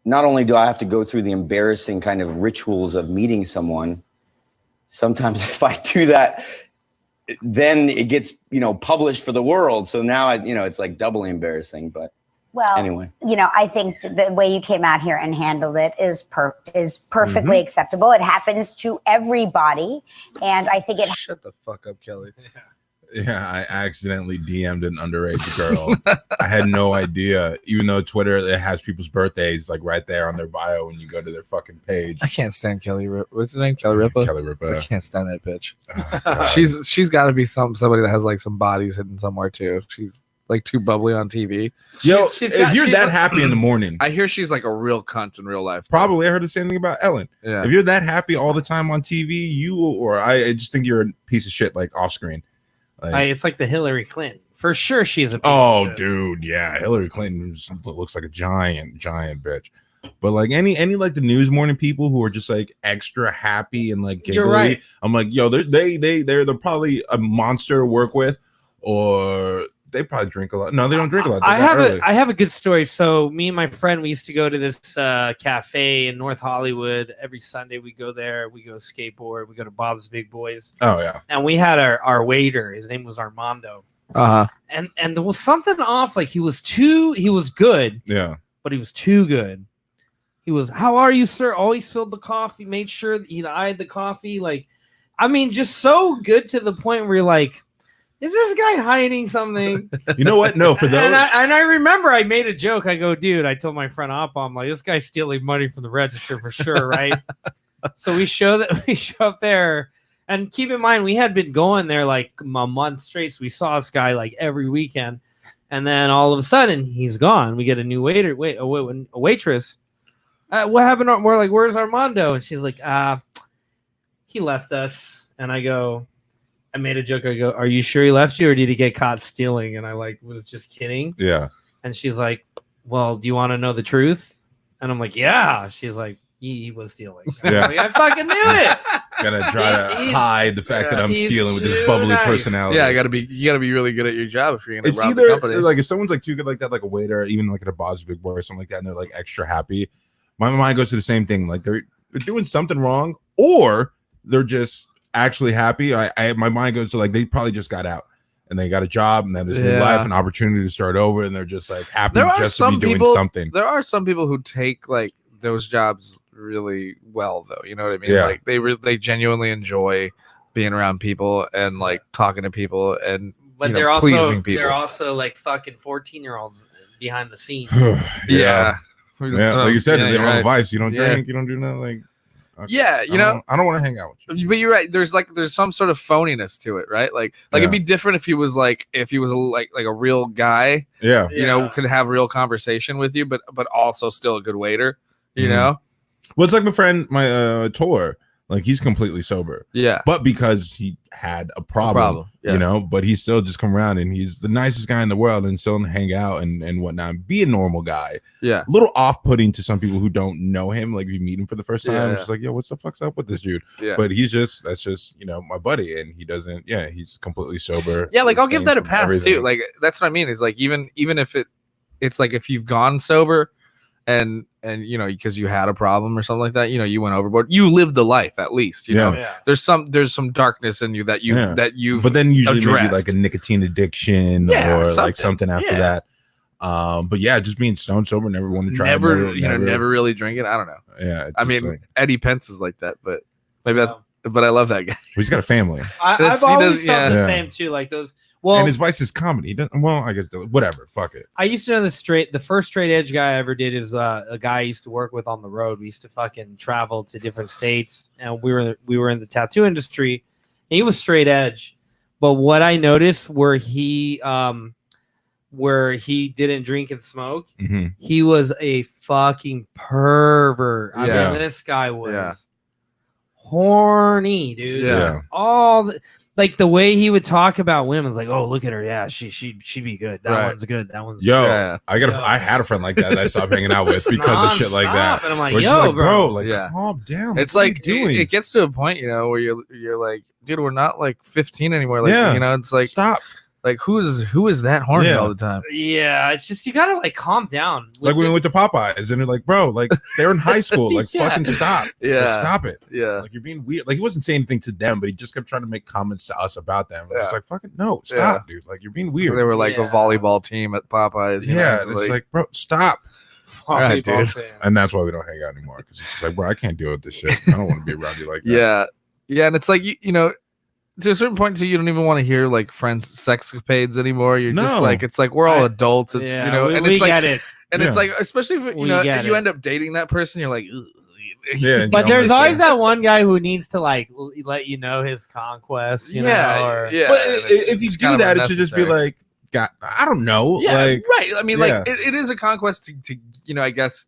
not only do I have to go through the embarrassing kind of rituals of meeting someone, sometimes if I do that, then it gets, you know, published for the world. So now, it's like doubly embarrassing. But well, anyway, you know, I think the way you came out here and handled it is perfectly acceptable. It happens to everybody. And I think Shut the fuck up, Kelly. Yeah, I accidentally DM'd an underage girl. I had no idea, even though Twitter, it has people's birthdays like right there on their bio when you go to their fucking page. I can't stand Kelly Ripa. What's his name? Kelly Ripa? Kelly Ripa. I can't stand that bitch. Oh, she's got to be somebody that has like some bodies hidden somewhere too. She's like too bubbly on TV. Yo, if you're that happy in the morning, I hear she's like a real cunt in real life. Probably. I heard the same thing about Ellen. Yeah. If you're that happy all the time on TV, I just think you're a piece of shit like off screen. It's like the Hillary Clinton. For sure, she's a piece of shit. Dude, yeah, Hillary Clinton looks like a giant bitch. But like any like the news morning people who are just like extra happy and like giggly, you're right. I'm like, yo, they're probably a monster to work with, or they probably drink a lot. No, they don't drink a lot. I have a good story. So me and my friend, we used to go to this cafe in North Hollywood every Sunday. We go there, we go skateboard, we go to Bob's Big Boys. Oh yeah. And we had our waiter. His name was Armando. And there was something off. Like he was good. Yeah. But he was too good. He was, how are you, sir? Always filled the coffee, made sure that he eyed the coffee. Like, I mean, just so good to the point where you're like, is this guy hiding something? You know what? No, for those. And I remember I made a joke. I go, dude, I told my friend Appa, I'm like, this guy's stealing money from the register for sure, right? So we show up there, and keep in mind we had been going there like a month straight. So we saw this guy like every weekend, and then all of a sudden he's gone. We get a new a waitress. What happened? We're like, where's Armando? And she's like, he left us. And I go, I made a joke. I go, are you sure he left you, or did he get caught stealing? And I was just kidding. Yeah. And she's like, well, do you want to know the truth? And I'm like, yeah. She's like, he was stealing. Yeah. Like, I fucking knew it. Gotta try to hide the fact that I'm stealing with this bubbly personality. Yeah, you gotta be really good at your job if you're gonna It's rob either the company. like if someone's like too good like that, like a waiter, even like at a Bob's Big Boy or something like that, and they're like extra happy. My mind goes to the same thing. Like they're doing something wrong, or they're just actually happy. My mind goes to like they probably just got out and they got a job and that is new life, an opportunity to start over, and they're just like happy just to be doing something. There are some people who take like those jobs really well, though. You know what I mean? Yeah. Like they genuinely enjoy being around people and like talking to people and But pleasing people. they're also like fucking 14-year-olds behind the scenes. Yeah, like you said, they don't have a vice. You don't Yeah. drink. You don't do nothing. Like, okay, Yeah, I don't want to hang out with you. But you're right. There's some sort of phoniness to it, right? Like it'd be different if he was like a real guy, Yeah, you know, could have real conversation with you, but also still a good waiter, you Mhm. know? well, it's like my friend, my Tor. Like he's completely sober, Yeah. but because he had a problem, yeah. you know, but he still just come around and he's the nicest guy in the world and still hang out and whatnot. Be a normal guy. Yeah. A little off-putting to some people who don't know him. Like if you meet him for the first time, Yeah. it's just like, yo, what's the fuck's up with this dude? Yeah. But that's just my buddy, and he doesn't. Yeah, he's completely sober. Yeah, like I'll give that a abstains from pass everything. too. Like that's what I mean. Is like even if it's like if you've gone sober and because you had a problem or something like that, you went overboard. You lived the life at least. You know, Yeah. there's some darkness in you that you've But then usually maybe addressed. like a nicotine addiction Yeah, or like something after Yeah. that. But yeah, just being stone sober, never want to try. never really drinking. I don't know. Yeah, it's I just mean, like, Eddie Pence is like that, but maybe that's. But I love that guy. he's got a family, I've he always does- felt the yeah. same too. Like those. and Well, his vice is comedy. He doesn't, well, I guess whatever. Fuck it. I used to know the first straight edge guy I ever did is a guy I used to work with on the road. We used to fucking travel to different states, and we were in the tattoo industry. And he was straight edge, but what I noticed where he didn't drink and smoke, Mm-hmm. he was a fucking pervert. I Yeah. mean, this guy was Yeah. horny, dude. Yeah. Like the way he would talk about women, like, oh, look at her, yeah, she'd be good. That Right. one's good. That one's Yo, Yeah. I had a friend like that I stopped hanging out with because of shit like that. And I'm like, Where it's yo, just bro. like, Yeah. calm down. It's What are like you doing? it gets to a point, where you're like, dude, we're not like 15 anymore. Like, Yeah. it's like Stop. like who is that horny Yeah. all the time? Yeah, it's just you gotta like calm down. Like when we went to Popeyes and they're like, bro, like they're in high school. Like Yeah. fucking stop. Yeah. Like, stop it. Yeah. Like you're being weird. Like he wasn't saying anything to them, but he just kept trying to make comments to us about them. It's Yeah. like fucking no, stop, dude. Like you're being weird. They were like Yeah. a volleyball team at Popeyes. Yeah, and it's like, bro, stop. Right, dude. And that's why we don't hang out anymore. Because it's just like, bro, I can't deal with this shit. I don't want to be around you like that. yeah, and it's like to a certain point too, you don't even want to hear like friends sexcapades anymore. You're just No. like, it's like we're all Right. adults. It's and we it's like get it. and it's like, especially if We you get you it. end up dating that person, you're like, ugh. Yeah, and But you're there's almost always there. that one guy who needs to like let you know his conquest. You know, or, yeah. But and if you it's do kind of that, it should just be unnecessary. like, God, I don't know. Yeah, Like, right. I mean, yeah. like it is a conquest to I guess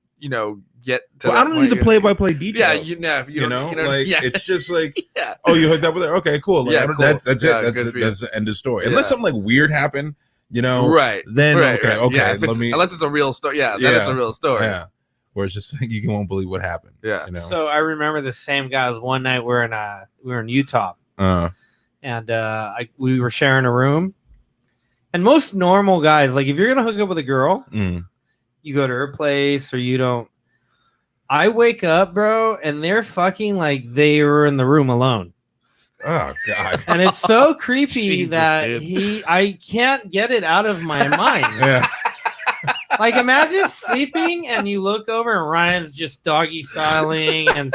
get to. well, that I don't point. need the play-by-play details. Yeah, if you you don't, know, like yeah, it's just like, yeah. oh, you hooked up with her. Okay, cool. Like, Yeah, I don't- cool. That's Yeah, it. good for you. That's the end of the story. Unless Yeah. something like weird happened, Right. Then right, okay, right. okay. Yeah, if let it's- me. unless it's a real story. Yeah, then it's a Yeah. real story. Yeah. Where it's just like you won't believe what happened. Yeah. You know. So I remember the same guys. One night we were in Utah, and we were sharing a room. And most normal guys, like if you're gonna hook up with a girl, you go to her place or you don't. I wake up, bro, and they're fucking like they were in the room alone. Oh God. And it's so creepy Jesus, that dude. I can't get it out of my mind. Yeah. Like imagine sleeping and you look over and Ryan's just doggy styling and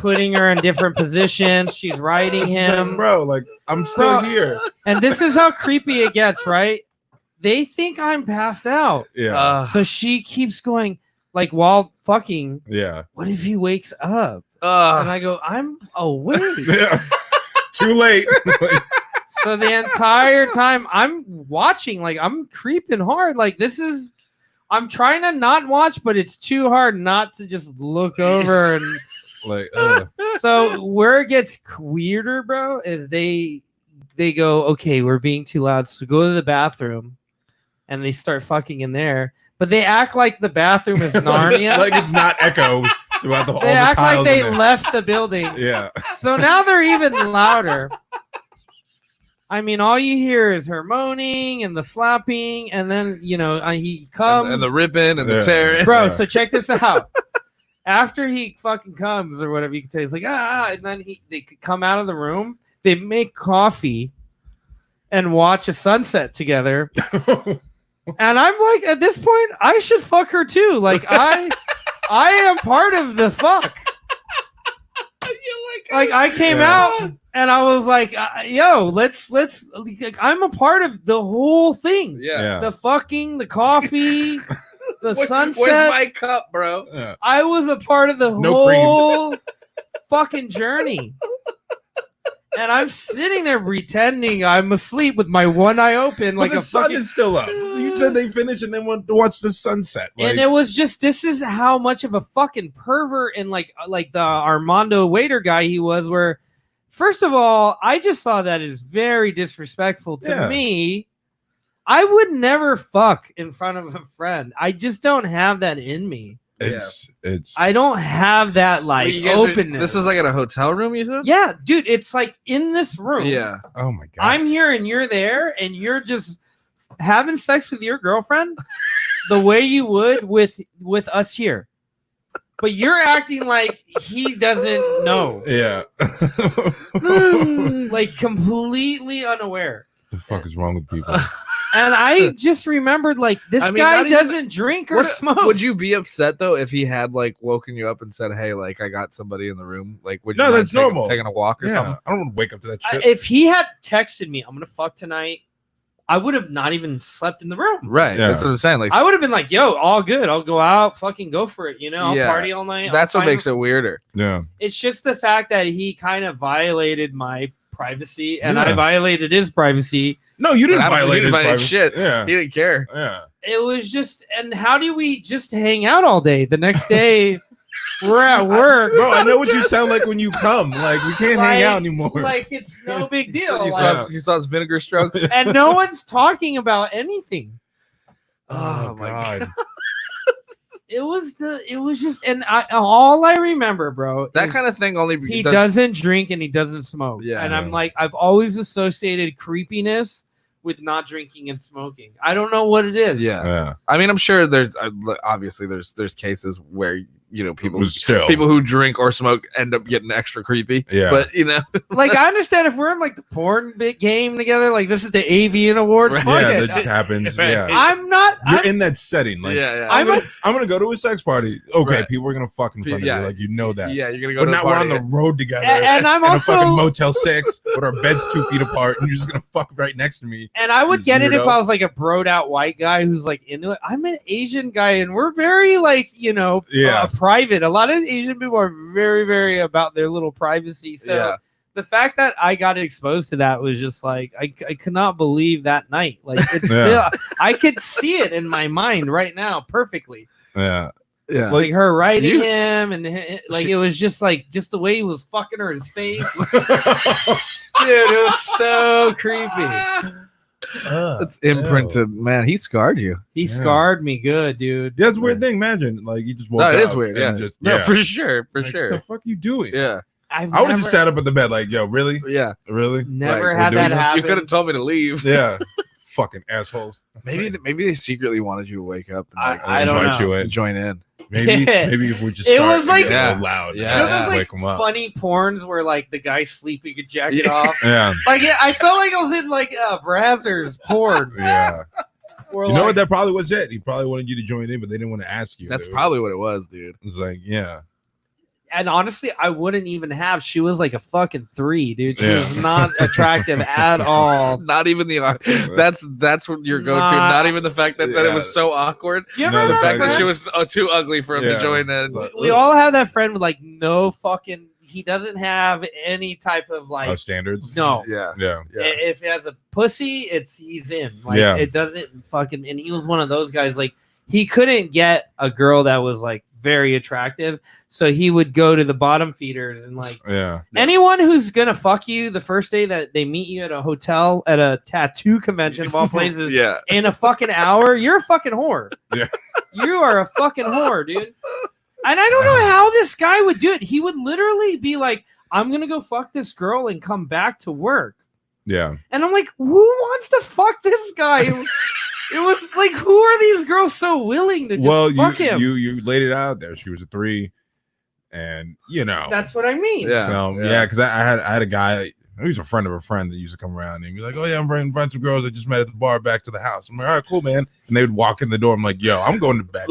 putting her in different positions. She's riding him. Bro, like, I'm still here. And this is how creepy it gets, right? They think I'm passed out. Yeah. So she keeps going, like, while fucking, Yeah. what if he wakes up? And I go, I'm awake. Yeah. Too late. So the entire time I'm watching, like, I'm creeping hard. Like, I'm trying to not watch, but it's too hard not to just look over and like. So where it gets weirder, bro, is they go, okay, we're being too loud, so go to the bathroom, and they start fucking in there. But they act like the bathroom is Narnia. Like it's not echo throughout the whole. They act like they left the building. Yeah. So now they're even louder. I mean, all you hear is her moaning and the slapping, and then, you know, he comes. And the ripping and the tearing. Bro, so check this out. After he fucking comes or whatever you can say, it's like, and then they come out of the room, they make coffee and watch a sunset together. And I'm like, at this point, I should fuck her too. Like, I am part of the fuck. Like, I came out and I was like, yo, let's like, I'm a part of the whole thing. Yeah. The fucking, the coffee, the sunset. Where's my cup, bro? Yeah. I was a part of the whole fucking journey. And I'm sitting there pretending I'm asleep with my one eye open, like the sun is still up. You said they finished and then went to watch the sunset. Like, and it was just, this is how much of a fucking pervert and like the Armando waiter guy he was, where first of all, I just saw that as very disrespectful to me. I would never fuck in front of a friend. I just don't have that in me. It's I don't have that like openness. This was like at a hotel room, you said? Yeah, dude, it's like in this room. Yeah. Oh my god. I'm here and you're there, and you're just having sex with your girlfriend the way you would with us here. But you're acting like he doesn't know. Yeah. Like completely unaware. The fuck is wrong with people? And I just remembered, like, this guy doesn't drink or smoke. Would you be upset though if he had like woken you up and said, "Hey, like I got somebody in the room"? Like, would you No, mind that's normal. taking a walk or something? I don't want to wake up to that shit. If he had texted me, "I'm gonna fuck tonight," I would have not even slept in the room. Right. Yeah. That's what I'm saying. Like, I would have been like, "Yo, all good. I'll go out, fucking go for it. You know, I'll party all night." That's what makes it weirder. Yeah. It's just the fact that he kind of violated my privacy, and I violated his privacy. No, you didn't violate his privacy. Shit. Yeah. He didn't care. Yeah. It was just, and how do we just hang out all day? The next day, we're at work. Bro, I know what you sound like when you come. Like, we can't hang out anymore. Like, it's no big deal. You saw his vinegar strokes. And no one's talking about anything. Oh my god. It was just, and all I remember, bro, that kind of thing only he doesn't drink and he doesn't smoke. Yeah. And I'm like, I've always associated creepiness with not drinking and smoking. I don't know what it is. Yeah. I mean, I'm sure there's obviously there's cases where, you know, people who drink or smoke end up getting extra creepy. Yeah. But, you know, like, I understand if we're in like the porn big game together, like this is the AVN Awards. Right. Fuck Yeah, it. that just happens. Right. Yeah. I'm not. You're in that setting. Like, yeah. I'm gonna go to a sex party. Okay, Right. people are gonna fuck in front of you. Like, you know that. Yeah, you're gonna go But to now a we're party. on the road together. And I'm in also a fucking Motel 6 with our beds 2 feet apart, and you're just gonna fuck right next to me. And I would get it if Weirdo. I was like a broed out white guy who's like into it. I'm an Asian guy, and we're very like, you know, private. A lot of Asian people are very, very about their little privacy. So the fact that I got exposed to that was just like, I could not believe that night. Like, it's still, I could see it in my mind right now perfectly. Yeah. Yeah. Like her writing him, and like it was just like the way he was fucking her, his face. Dude, it was so creepy. It's imprinted, man. He scarred you. He scarred me good, dude. That's a weird thing. Imagine, like, you just woke No, it up is weird. and Yeah. just, No, for sure. For like, sure. What the fuck you doing? Yeah. I would have just sat up at the bed, like, yo, really? Yeah. Really? Never Like, had that happen. You could have told me to leave. Yeah. Fucking assholes. Maybe they secretly wanted you to wake up and like, I don't invite know. you in. join in. Maybe if we just It start was like- and get loud. Yeah. You know those like wake 'em up. funny porns where like the guy's sleeping a jacket off? Yeah. Like I felt like I was in like Brazzers porn. Yeah. Where, You know like, what? That probably was it. He probably wanted you to join in, but they didn't want to ask you. That's They- probably what it was, dude. It was like, yeah. and honestly, I wouldn't even have. She was like a fucking 3, dude. She was not attractive at all. Not even that's what your go-to. Not even the fact that it was so awkward. You ever The have fact that that she friend? was too ugly for him to join in. We all have that friend with like no fucking. He doesn't have any type of like standards. No. Yeah. If he has a pussy, he's in. Like it doesn't fucking. And he was one of those guys. Like he couldn't get a girl that was like very attractive, so he would go to the bottom feeders and like anyone who's gonna fuck you the first day that they meet you at a hotel at a tattoo convention of all places in a fucking hour, you're a fucking whore. You are a fucking whore, dude. And I don't know how this guy would do it. He would literally be like, I'm gonna go fuck this girl and come back to work. Yeah. And I'm like, who wants to fuck this guy? It was like, who are these girls so willing to just fuck him? You laid it out there. She was a 3, and that's what I mean. Because I had a guy. He was a friend of a friend that used to come around and be like, "Oh yeah, I'm bringing some girls I just met at the bar back to the house." I'm like, "All right, cool, man." And they would walk in the door. I'm like, "Yo, I'm going to bed.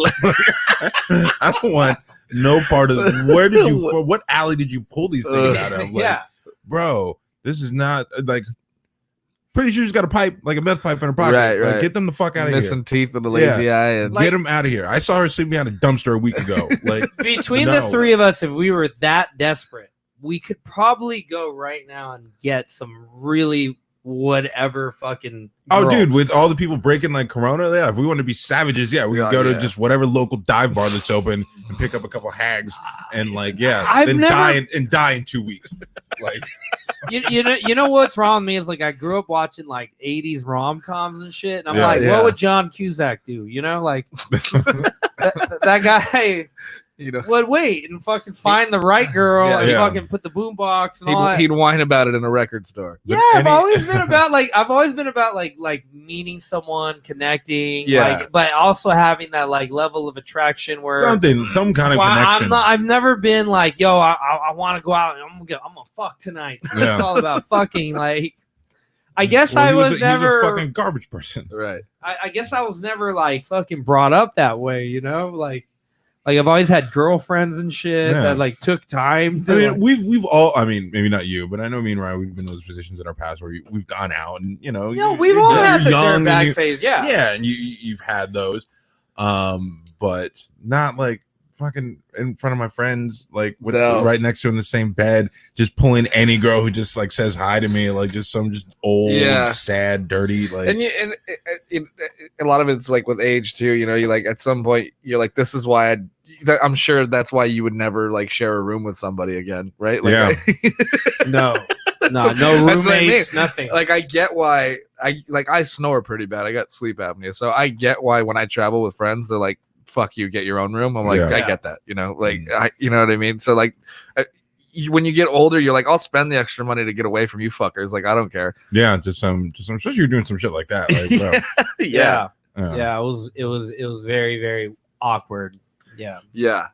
I don't want no part of it. What alley did you pull these things out of?" Like, bro, this is not like. Pretty sure she's got a pipe, like a meth pipe in her pocket. Right. Like, get them the fuck out of here. Missing teeth and a lazy eye, and get them out of here. I saw her sleeping behind a dumpster a week ago. Like between the 3 of us, if we were that desperate, we could probably go right now and get some really whatever fucking girl. Oh, dude, with all the people breaking like Corona, if we want to be savages, we could go to just whatever local dive bar that's open and pick up a couple hags and die in 2 weeks. Like, you know what's wrong with me is like I grew up watching like 80s rom-coms and shit, and I'm like, what would John Cusack do? Like that guy. Would wait and fucking find the right girl and fucking put the boombox and all that. He'd whine about it in a record store. Yeah, I've always been about like meeting someone, connecting, but also having that like level of attraction where some kind of connection. I've never been like, yo, I want to go out and I'm gonna fuck tonight. It's all about fucking. Like, I guess he was never a fucking garbage person, right? I guess I was never like fucking brought up that way, Like I've always had girlfriends and shit that like took time to. We've all. I mean, maybe not you, but I know me and Ryan. We've been in those positions in our past where we've gone out and we've all had the dirtbag phase. Yeah, and you've had those, but not like fucking in front of my friends, like right next to in the same bed, just pulling any girl who just like says hi to me, like just some old, sad, dirty, like. And a lot of it's like with age too. You like at some point you're like, this is why I'm sure that's why you would never like share a room with somebody again, right? Like, no roommates, nothing. Like I get why I snore pretty bad. I got sleep apnea, so I get why when I travel with friends, they're like, fuck you, get your own room. I'm like, I get that, like you know what I mean? So like when you get older, you're like, I'll spend the extra money to get away from you fuckers. Like, I don't care. Yeah, just especially you're doing some shit like that. Like, bro. Yeah. It was very, very awkward. Yeah.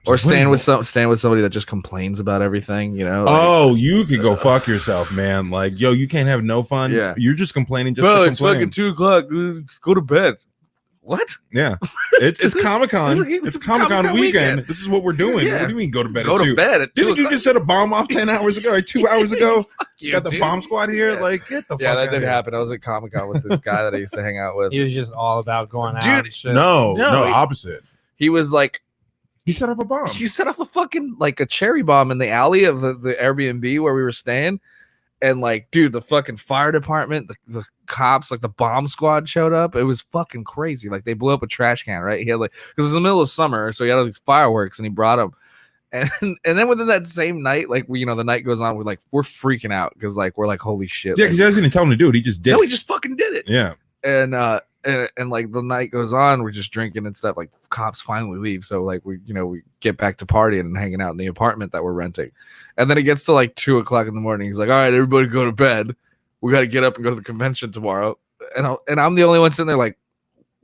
Or staying with somebody that just complains about everything, Like, you could go fuck yourself, man. Like, yo, you can't have no fun. Yeah. You're just complaining just bro, to it's complain. fucking 2:00. Let's go to bed. What? Yeah, it's Comic-Con. It's Comic-Con weekend. This is what we're doing. Yeah. What do you mean go to bed? Go at 2? to bed at 2 Didn't you just set a bomb off 10 hours ago? Like 2 hours ago? You got the bomb squad here. Like, get the fuck out. Yeah, that did happen. I was at Comic-Con with this guy that I used to hang out with. He was just all about going out. Dude, and shit. No, opposite. He was like, he set off a bomb. He set off a fucking like a cherry bomb in the alley of the Airbnb where we were staying. And like, dude, the fucking fire department, the cops, like the bomb squad showed up. It was fucking crazy. Like they blew up a trash can, right? He had like, because it was the middle of summer, so he had all these fireworks and he brought them. And then within that same night, like the night goes on, we're freaking out because like we're like, holy shit. Yeah, because he doesn't tell him to do it. He just did. No, he just fucking did it. Yeah. And like the night goes on, we're just drinking and stuff. Like cops finally leave, so like we get back to partying and hanging out in the apartment that we're renting. And then it gets to like 2:00 in the morning. He's like, "All right, everybody go to bed. We got to get up and go to the convention tomorrow." And I'm the only one sitting there like,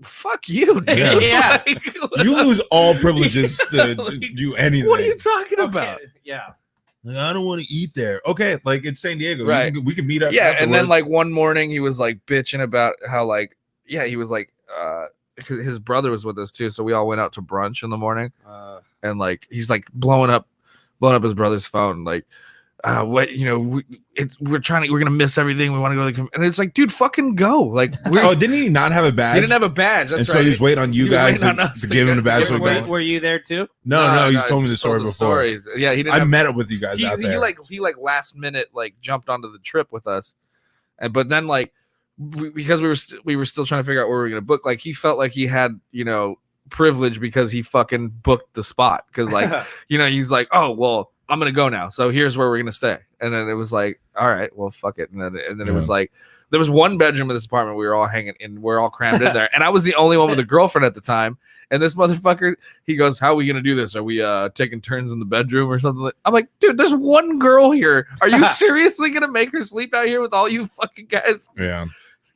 "Fuck you, dude!" Yeah. You lose all privileges to do anything. What are you talking about? Yeah. Like, I don't want to eat there. Okay, like it's San Diego. Right. We can meet up. Yeah, afterwards. and then like one morning he was like bitching about how like he was like because his brother was with us too, so we all went out to brunch in the morning, and like he's like blowing up blowing up his brother's phone, like, what, you know, we're gonna miss everything. We want to go, and it's like, dude, fucking go. Like, didn't he not have a badge? He didn't have a badge. That's and right. so he's waiting on you guys to give him the badge. Were you there too? No, he's told me the story before. Yeah, he didn't. I met up with you guys out there. He last minute jumped onto the trip with us, but then because we were still trying to figure out where we were gonna book. Like, he felt like he had, you know, privilege because he fucking booked the spot. Because you know, he's like, oh well, I'm gonna go now, so here's where we're gonna stay. And then it was like, all right, well, fuck it. And then it was like, there was one bedroom in this apartment. We were all hanging in. We're all crammed in there, and I was the only one with a girlfriend at the time. And this motherfucker, he goes, "How are we gonna do this? Are we taking turns in the bedroom or something?" I'm like, dude, there's one girl here. Are you seriously gonna make her sleep out here with all you fucking guys? Yeah.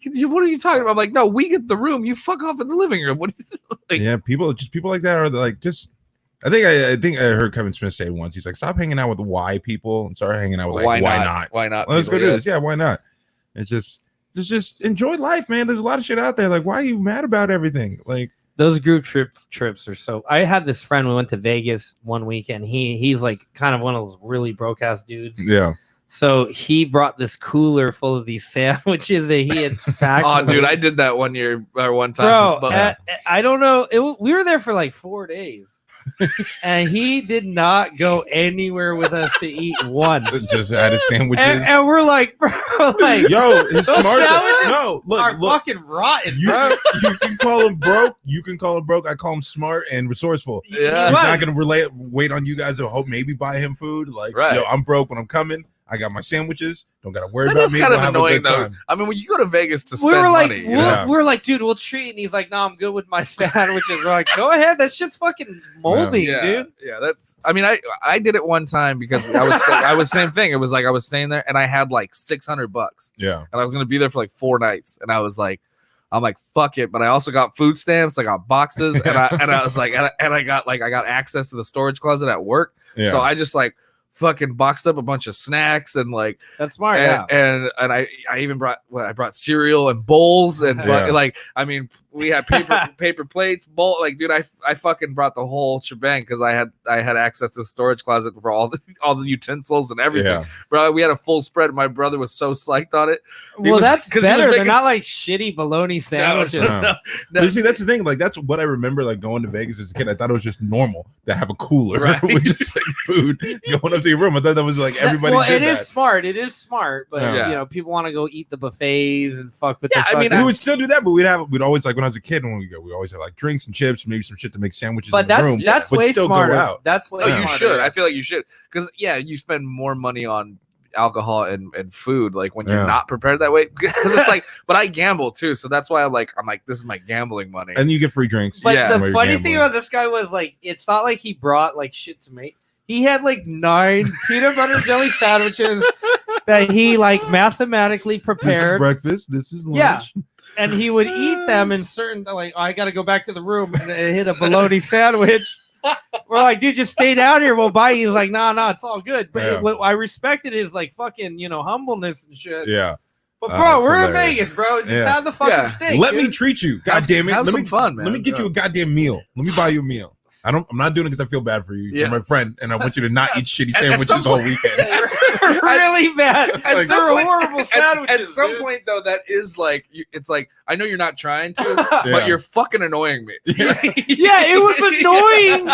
What are you talking about? I'm like, no, we get the room. You fuck off in the living room. What? Yeah, people like that are like just. I think I heard Kevin Smith say once. He's like, stop hanging out with why people and start hanging out with why not? Why not? Well, let's go do this. Yeah, why not? It's just enjoy life, man. There's a lot of shit out there. Like, why are you mad about everything? Like, those group trips are so. I had this friend. We went to Vegas one weekend. He's like kind of one of those really broke ass dudes. Yeah. So he brought this cooler full of these sandwiches that he had packed. Oh, dude, I did that one year or one time. Bro, but, I don't know. We were there for like 4 days. And he did not go anywhere with us to eat once. Just had his sandwiches, and we're like, bro, like, yo, it's smart. No, look, fucking rotten, bro. You can call him broke. You can call him broke. I call him smart and resourceful. Yeah, he's not gonna wait on you guys to hope maybe buy him food. Like, yo, I'm broke when I'm coming. I got my sandwiches. Don't gotta worry about me. That's kind of annoying, though. I mean, when you go to Vegas to spend money, we're like, dude, we'll treat. And he's like, no, I'm good with my sandwiches. We're like, go ahead. That's just fucking molding, dude. Yeah, that's. I mean, I did it one time because I was same thing. It was like I was staying there and I had like $600. Yeah, and I was gonna be there for like 4 nights, and I was like, I'm like, fuck it. But I also got food stamps. I got boxes, and I was like, and I got access to the storage closet at work. Yeah. So I just fucking boxed up a bunch of snacks and that's smart. And I even brought I brought cereal and bowls and I mean, we had paper plates, bowl. Like, dude, I fucking brought the whole shebang because I had access to the storage closet for all the utensils and everything. Yeah. Bro, we had a full spread. My brother was so psyched on it. That's better. They're not like shitty bologna sandwiches. No. But see, that's the thing. Like, that's what I remember. Like, going to Vegas as a kid, I thought it was just normal to have a cooler with just like food going up to your room. I thought that was like everybody. Well, it is smart. It is smart, but you know, people want to go eat the buffets and fuck with. I mean, we would still do that, but we'd always when I was a kid when we always have like drinks and chips, maybe some shit to make sandwiches in the room. That's way smarter. That's way. You should. I feel like you should, because you spend more money on alcohol and food when you're not prepared that way, because it's like, but I gamble too, so that's why I'm like this is my gambling money, and you get free drinks. But the funny thing about this guy was it's not like he brought shit to make. He had 9 peanut butter jelly sandwiches that he mathematically prepared. This is breakfast. This is lunch. Yeah. And he would eat them in certain, I got to go back to the room and hit a bologna sandwich. We're like, dude, just stay down here. We'll buy you. He's like, no, it's all good. But I respected his fucking, humbleness and shit. Yeah. But bro, we're in Vegas, bro. Just have the fucking steak. Let me treat you. God damn it. Have some fun, man. Let me get you a goddamn meal. Let me buy you a meal. I'm not doing it because I feel bad for you. You're my friend, and I want you to not eat shitty sandwiches all weekend. Really bad. They're horrible sandwiches. At some point, though, that is it's I know you're not trying to, but you're fucking annoying me. Yeah, it was annoying.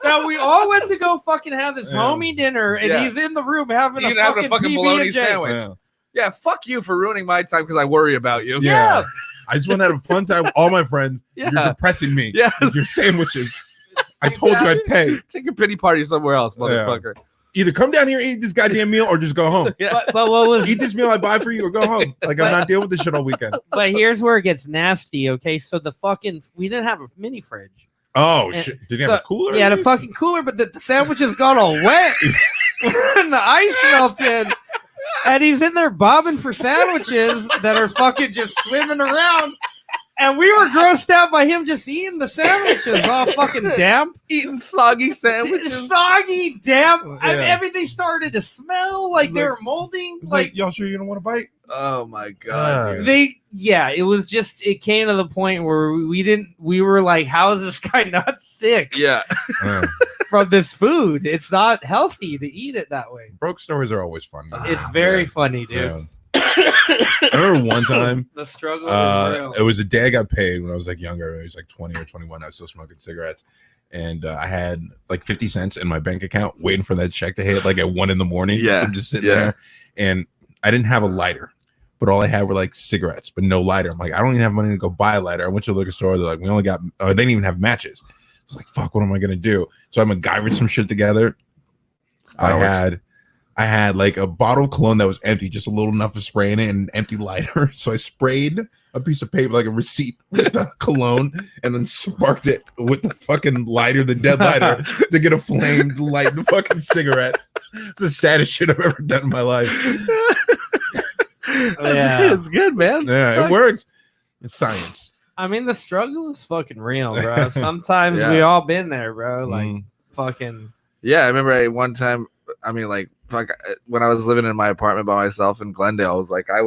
Now we all went to go fucking have this homie dinner, and he's in the room having a fucking bologna sandwich. Yeah, fuck you for ruining my time because I worry about you. Yeah. I just want to have a fun time with all my friends. You're depressing me with your sandwiches. I told you I'd pay. Take a pity party somewhere else, motherfucker. Either come down here and eat this goddamn meal or just go home. But what was eat this meal I buy for you or go home. I'm not dealing with this shit all weekend. But here's where it gets nasty, okay? So we didn't have a mini fridge. Oh, shit. Did you have a cooler? Yeah, a fucking cooler, but the sandwiches got all wet. And the ice melted. And he's in there bobbing for sandwiches that are fucking just swimming around. And we were grossed out by him just eating the sandwiches, all fucking damp. Eating soggy sandwiches. Soggy, damp. Yeah. I mean, everything started to smell like they were molding. Y'all sure you don't want to bite? Oh my God. It was just, it came to the point where we were like, how is this guy not sick? Yeah. from this food. It's not healthy to eat it that way. Broke stories are always fun. It's very funny, dude. Yeah. I remember one time The struggle is real. it was a day I got paid when I was like younger. It was like 20 or 21. I was still smoking cigarettes. And I had like 50 cents in my bank account waiting for that check to hit like at 1 a.m. So I'm just sitting there, and I didn't have a lighter, but all I had were like cigarettes, but no lighter. I'm like, I don't even have money to go buy a lighter. I went to the liquor store. They're like, we only got, they didn't even have matches. I was like, fuck, what am I going to do? So I MacGyvered some shit together. I had like a bottle of cologne that was empty, just a little enough of spray in it, and an empty lighter. So I sprayed a piece of paper, like a receipt, with the cologne, and then sparked it with the fucking lighter, the dead lighter, to get a flame to light the fucking cigarette. It's the saddest shit I've ever done in my life. It's good, man. Yeah, it works. It's science. I mean, the struggle is fucking real, bro. Sometimes we all been there, bro. Like, fucking. Yeah, I remember one time. I mean, like, fuck, when I was living in my apartment by myself in Glendale, I was like, I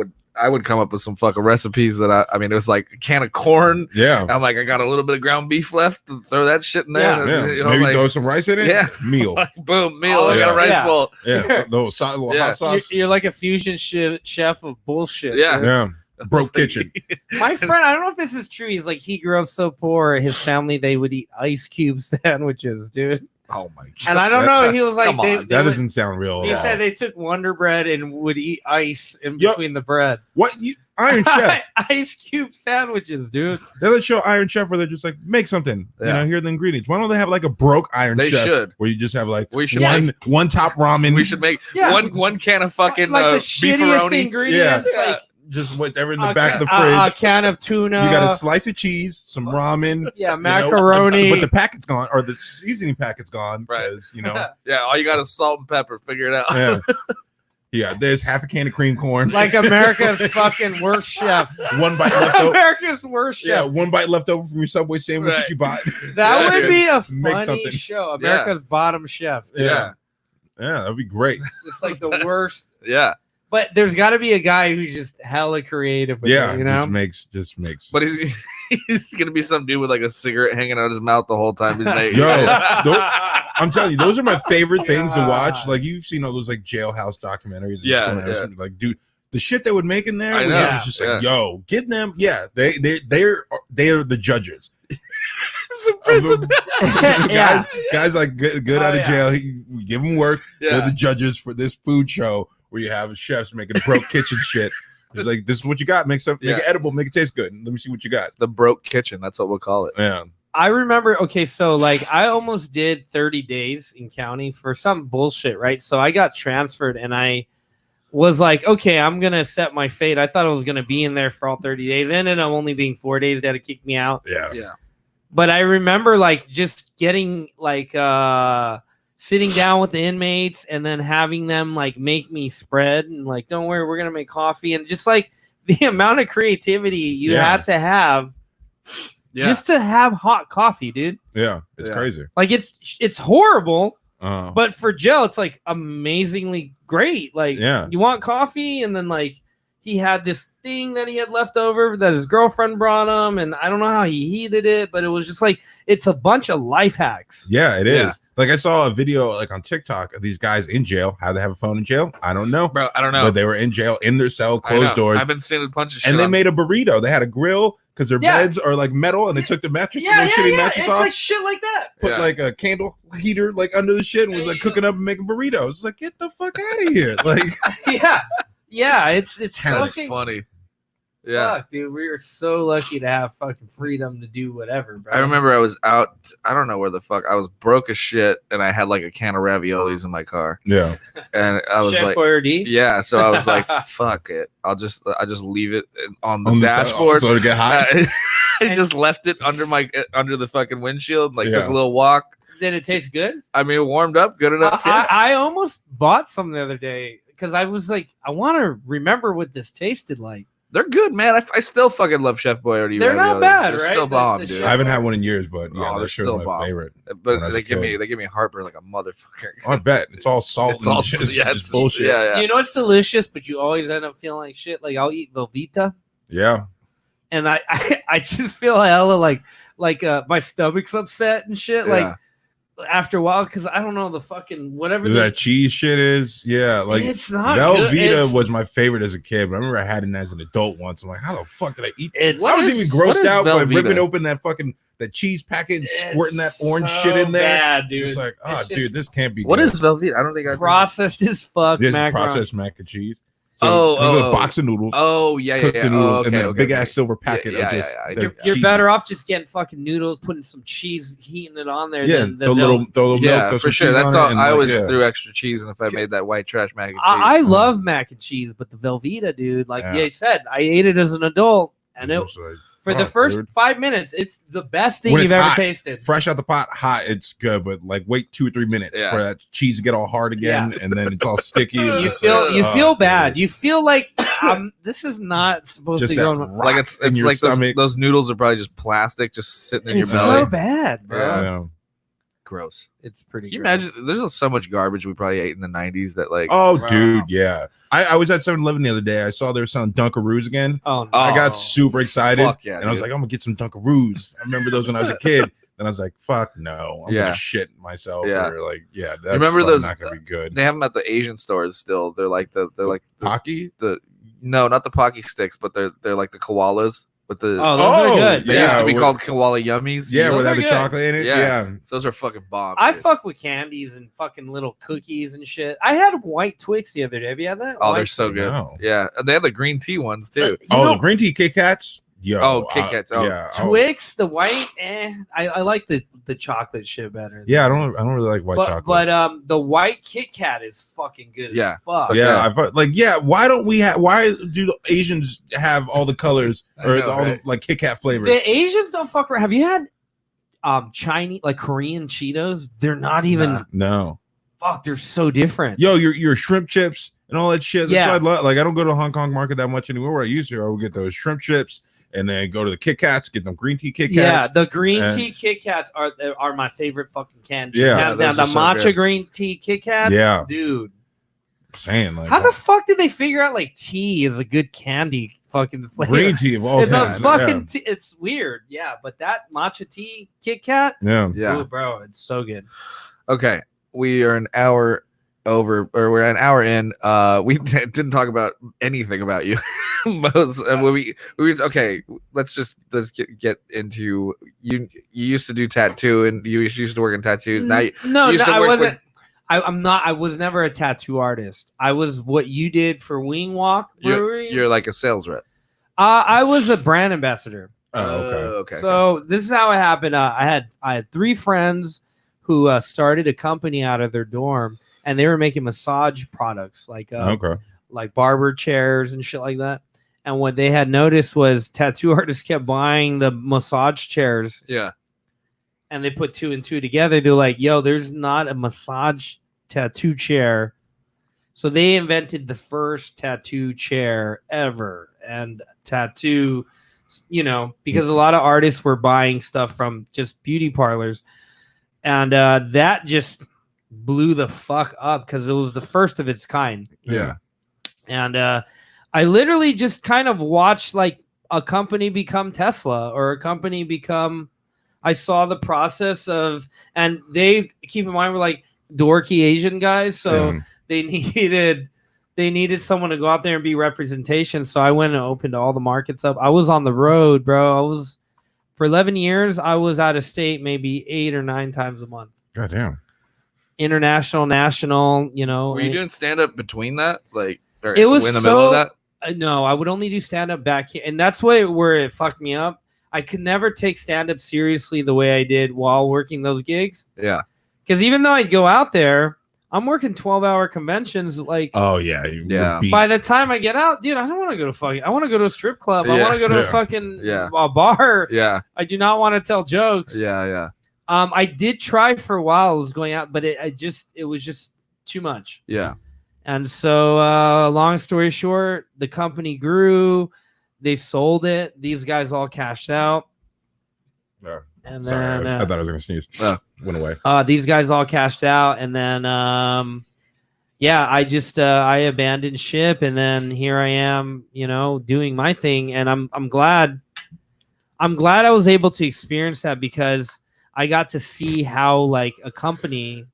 would come up with some fucking recipes that I mean, it was like a can of corn. Yeah. I'm like, I got a little bit of ground beef left, to throw that shit in there. Yeah. You know, maybe like, throw some rice in it. Yeah. Meal. Boom, meal. I got a rice bowl. Yeah. Those hot sauce. You're like a fusion chef of bullshit. Yeah. Dude. Yeah. Broke kitchen. My friend, I don't know if this is true. He's like, he grew up so poor. His family, they would eat ice cube sandwiches, dude. Oh my god! And I don't know. He was like, that doesn't sound real. He said they took Wonder Bread and would eat ice in between the bread. What? Iron Chef? Ice cube sandwiches, dude. They let show Iron Chef where they're just like, make something. You know, here are the ingredients. Why don't they have like a broke Iron Chef? They should. Where you just have like one top ramen. We should make one can of fucking like the shittiest ingredients. Like, just whatever in the back of the fridge. A can of tuna. You got a slice of cheese, some ramen. Yeah, macaroni. But the packet's gone, or the seasoning packet's gone. Because, you know. Yeah, all you got is salt and pepper. Figure it out. Yeah. Yeah, there's half a can of cream corn. Like America's fucking worst chef. One bite left over. America's worst chef. Yeah, one bite left over from your Subway sandwich that you bought. That would be a funny show. America's bottom chef. Yeah. Yeah, that'd be great. It's like the worst. Yeah. But there's got to be a guy who's just hella creative with it, you know? Just makes. But he's gonna be some dude with like a cigarette hanging out his mouth the whole time he's making. I'm telling you, those are my favorite things to watch. Like, you've seen all those like jailhouse documentaries. And like, dude, the shit they would make in there. I know. It's just like, yo, get them. Yeah, they are the judges. Guys like good out of jail. We give them work. They're the judges for this food show where you have chefs making broke kitchen shit. It's like, this is what you got. Make it edible, make it taste good. Let me see what you got. The broke kitchen. That's what we'll call it. Yeah. I remember, okay, so like I almost did 30 days in county for some bullshit, right? So I got transferred and I was like, okay, I'm going to set my fate. I thought I was going to be in there for all 30 days. It ended up only being 4 days. They had to kick me out. Yeah. But I remember like just getting like sitting down with the inmates and then having them like make me spread and like, don't worry, we're going to make coffee. And just like the amount of creativity you had to have just to have hot coffee, dude. Yeah, it's crazy. Like it's horrible, but for Joe, it's like amazingly great. Like, you want coffee, and then like he had this thing that he had left over that his girlfriend brought him, and I don't know how he heated it, but it was just like it's a bunch of life hacks. Yeah, it is. Like, I saw a video like on TikTok of these guys in jail. How they have a phone in jail? I don't know, bro. I don't know. But they were in jail in their cell, closed doors. I've been seeing a bunch of shit. And they made a burrito. They had a grill because their beds are like metal, and they took the mattress, mattress it's off. like shit like that. Put like a candle heater like under the shit, and was like cooking up and making burritos. It's like, get the fuck out of here! Like, it's fucking funny. Yeah, fuck, dude, we are so lucky to have fucking freedom to do whatever, bro. I remember I was out. I don't know where the fuck I was, broke as shit, and I had like a can of raviolis in my car. Yeah, and I was like, yeah. So I was like, fuck it. I just leave it on the dashboard so to get hot. I just left it under the fucking windshield. Like, took a little walk. Did it taste good? I mean, it warmed up good enough. I almost bought some the other day because I was like, I want to remember what this tasted like. They're good, man. I still fucking love Chef Boyardee. They're not bad, they're right? Still bomb, dude. I haven't had one in years, but they're still my bomb. favorite. But they give me heartburn like a motherfucker. I bet it's all salt. It's all just bullshit. Yeah. You know it's delicious, but you always end up feeling like shit. Like, I'll eat Velveeta. Yeah. And I just feel hella like my stomach's upset and shit. Yeah. after a while because I don't know the fucking whatever that cheese shit is. Yeah, like it's not Velveeta was my favorite as a kid, but I remember I had it as an adult once. I'm like, how the fuck did I eat? I was even grossed out by ripping open that cheese packet and squirting that orange shit in there. Bad, dude. Just like, dude, this can't be. What is Velveeta? I don't think I processed as fuck. This processed mac and cheese. So a box of noodles. Oh yeah, the noodles, and then a big ass silver packet of just. You're better off just getting fucking noodles, putting some cheese, heating it on there. Yeah, than the little milk. For sure. That's all. I always threw extra cheese, and if I made that white trash mac and cheese, I love mac and cheese, but the Velveeta, dude, like you said, I ate it as an adult, and it. For the first 5 minutes, it's the best thing you've ever tasted. Fresh out the pot, hot, it's good. But like, wait 2 or 3 minutes for that cheese to get all hard again, and then it's all sticky. You feel bad. Dude. You feel like this is not supposed just to go. Like it's like those noodles are probably just plastic, just sitting in your belly. It's so bad, bro. Yeah. Gross. It's pretty. Can you imagine? There's so much garbage we probably ate in the '90s that like. Oh, dude, yeah. I was at 7-Eleven the other day. I saw they were selling Dunkaroos again. Oh, no. I got super excited, yeah, and I was like, I'm gonna get some Dunkaroos. I remember those when I was a kid. Then I was like, fuck no, I'm gonna shit myself. Or like, that's remember those? Not gonna be good. They have them at the Asian stores still. They're like the Pocky. No, not the Pocky sticks, but they're like the koalas. With the those are good. They used to be called koala yummies. Yeah, where they have the chocolate in it. Yeah. Those are fucking bomb. I fuck with candies and fucking little cookies and shit. I had white Twix the other day. Have you had that? Oh, they're so good. No. Yeah, they have the green tea ones too. The green tea Kit Kats. Yo, Kit Kats. Yeah, Twix, the white. I like the chocolate shit better. Yeah, I don't really like white chocolate. But the white Kit Kat is fucking good. As fuck. Yeah, why don't we have? Why do the Asians have all the colors or all the like Kit Kat flavors? The Asians don't fuck around. Have you had Chinese like Korean Cheetos? They're not even. No. Fuck, they're so different. Yo, your shrimp chips and all that shit. Yeah. That's what I love. Like I don't go to the Hong Kong market that much anymore. Where I used to, I would get those shrimp chips. And then go to the Kit Kats, get them green tea Kit Kats. Yeah, the green tea Kit Kats are my favorite fucking candy. Yeah, hands down. The matcha green tea Kit Kats. Yeah, dude. I'm saying like, how the fuck did they figure out like tea is a good candy fucking flavor? Green tea of all kinds. It's weird. Yeah, but that matcha tea Kit Kat. Yeah. Ooh, bro, it's so good. Okay, we are an hour over, or we're an hour in. We didn't talk about anything about you. Okay, let's get into you used to do tattoo and you used to work in tattoos. Now I wasn't. I was never a tattoo artist. I was what you did for Wing Walk Brewery. You're like a sales rep. I was a brand ambassador. Oh, okay. So this is how it happened. I had 3 friends who started a company out of their dorm, and they were making massage products like barber chairs and shit like that. And what they had noticed was tattoo artists kept buying the massage chairs. Yeah. And they put 2 and 2 together. They're like, yo, there's not a massage tattoo chair. So they invented the first tattoo chair ever. And tattoo, because a lot of artists were buying stuff from just beauty parlors. And that just blew the fuck up because it was the first of its kind. Yeah. And I literally just kind of watched like a company become Tesla or a company become. I saw the process of, and they keep in mind we're like dorky Asian guys, so they needed someone to go out there and be representation. So I went and opened all the markets up. I was on the road, bro. For 11 years. I was out of state maybe 8 or 9 times a month. God damn. International, national. Were you doing stand up between that, like? It was in the middle of that. No, I would only do stand-up back here. And that's where it fucked me up. I could never take stand-up seriously the way I did while working those gigs. Yeah. Because even though I'd go out there, I'm working 12-hour conventions. Like, oh, yeah. By the time I get out, dude, I don't want to go to I want to go to a strip club. I want to go to a fucking a bar. Yeah. I do not want to tell jokes. Yeah. I did try for a while. I was going out, but it was just too much. Yeah. And so, long story short, the company grew. They sold it. These guys all cashed out. Yeah. And sorry, then I thought I was going to sneeze. Went away. These guys all cashed out, and then I just I abandoned ship, and then here I am, doing my thing, and I'm glad I was able to experience that because I got to see how like a company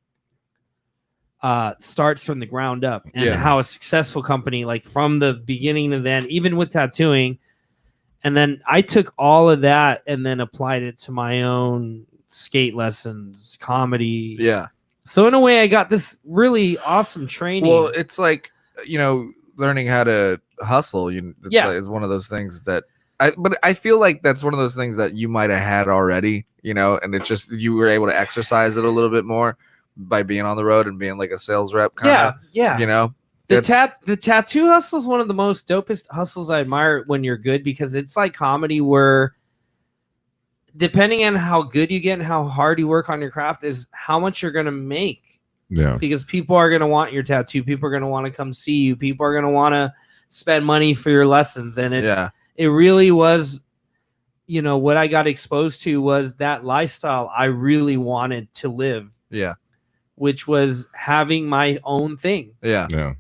starts from the ground up, and how a successful company, like from the beginning to then, even with tattooing. And then I took all of that and then applied it to my own skate lessons, comedy. Yeah. So in a way, I got this really awesome training. Well, it's like, learning how to hustle. It's one of those things that but I feel like that's one of those things that you might have had already, and it's just you were able to exercise it a little bit more by being on the road and being like a sales rep. Yeah. The tattoo hustle is one of the most dopest hustles I admire when you're good, because it's like comedy where depending on how good you get and how hard you work on your craft is how much you're going to make. Yeah. Because people are going to want your tattoo. People are going to want to come see you. People are going to want to spend money for your lessons. And it really was, what I got exposed to was that lifestyle I really wanted to live. Yeah. Which was having my own thing. Yeah. Yeah.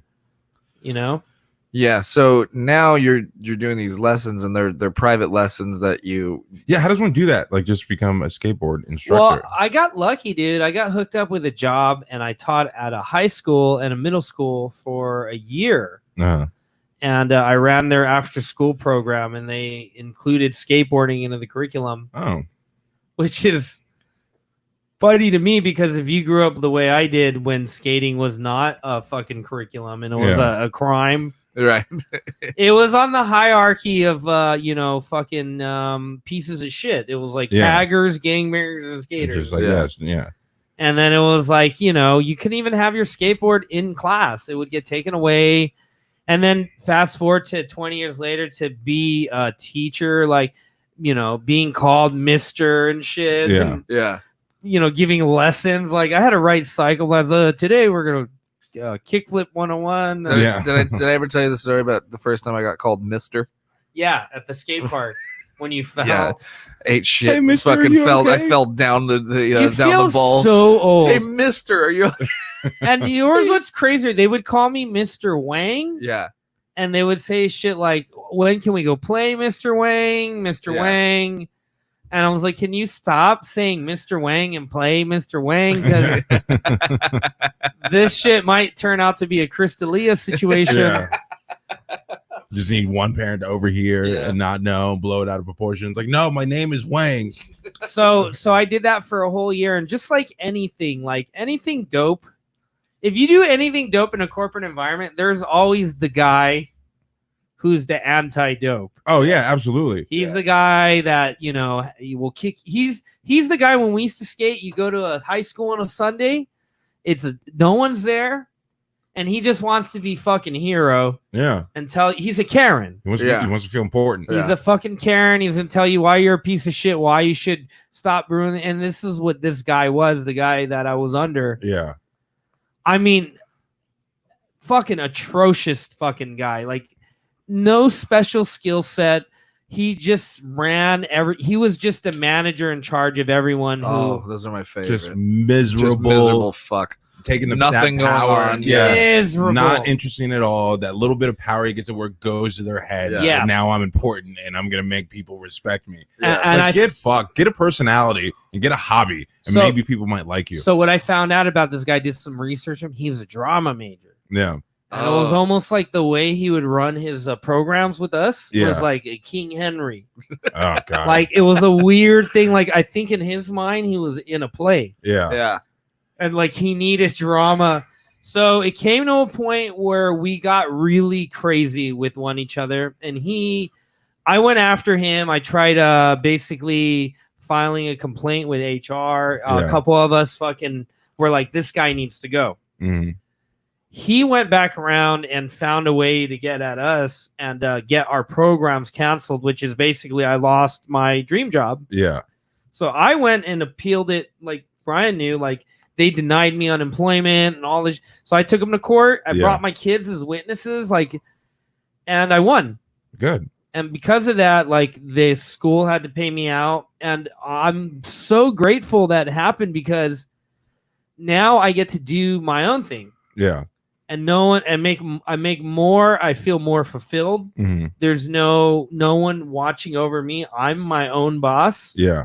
Yeah. So now you're doing these lessons, and they're private lessons that you. Yeah. How does one do that? Like just become a skateboard instructor? Well, I got lucky, dude. I got hooked up with a job, and I taught at a high school and a middle school for a year. Uh-huh. And I ran their after school program, and they included skateboarding into the curriculum. Oh, which is funny to me, because if you grew up the way I did when skating was not a fucking curriculum and it was a crime, right? It was on the hierarchy of fucking pieces of shit. It was like taggers, gangbangers, and skaters. just like And then it was like, you couldn't even have your skateboard in class. It would get taken away. And then fast forward to 20 years later to be a teacher, like, being called Mr. and shit. Yeah. And, giving lessons. Like I had to write cycle lessons. Today we're going to kickflip 101. Did I ever tell you the story about the first time I got called Mr.? Yeah, at the skate park when you fell. Yeah. Ate shit. Hey, mister, fucking fell. Okay? I fell down the you down feel the bowl. So old. Hey, Mister, are you? And yours, what's crazier? They would call me Mr. Wang. Yeah. And they would say shit like, "When can we go play, Mr. Wang? Mr. Wang?" And I was like, "Can you stop saying Mr. Wang and play Mr. Wang? Because this shit might turn out to be a Crystalia situation." Yeah. Just need one parent to overhear and not know, blow it out of proportion. It's like, no, my name is Wang. So I did that for a whole year, and just like anything dope, if you do anything dope in a corporate environment, there's always the guy who's the anti-dope. Oh yeah, absolutely. He's the guy that, he will kick. He's the guy when we used to skate, you go to a high school on a Sunday, no one's there, and he just wants to be fucking hero. Yeah. And he's a Karen. He wants to feel important. He's a fucking Karen. He's gonna tell you why you're a piece of shit, why you should stop ruining. And this is what this guy was, the guy that I was under. Yeah. I mean, fucking atrocious fucking guy. Like, no special skill set. He just ran he was just a manager in charge of everyone. Those are my favorite. Just miserable fuck. Taking nothing that power going on. Yeah. Miserable. Not interesting at all. That little bit of power he gets at work goes to their head. Yeah. So now I'm important and I'm gonna make people respect me. And Get a personality and get a hobby, and maybe people might like you. So what I found out about this guy, did some research on him. He was a drama major. Yeah. And it was almost like the way he would run his programs with us was like a King Henry. Oh god. Like it was a weird thing. Like I think in his mind he was in a play. Yeah. Yeah. And like he needed drama. So it came to a point where we got really crazy with each other. And I went after him. I tried basically filing a complaint with HR. A couple of us fucking were like, this guy needs to go. Mm-hmm. He went back around and found a way to get at us and get our programs canceled, which is basically I lost my dream job. Yeah. So I went and appealed it, like Brian knew, like they denied me unemployment and all this. So I took them to court. I brought my kids as witnesses, and I won. Good. And because of that, like the school had to pay me out. And I'm so grateful that happened because now I get to do my own thing. Yeah. And I make more. I feel more fulfilled. Mm-hmm. There's no one watching over me. I'm my own boss. Yeah.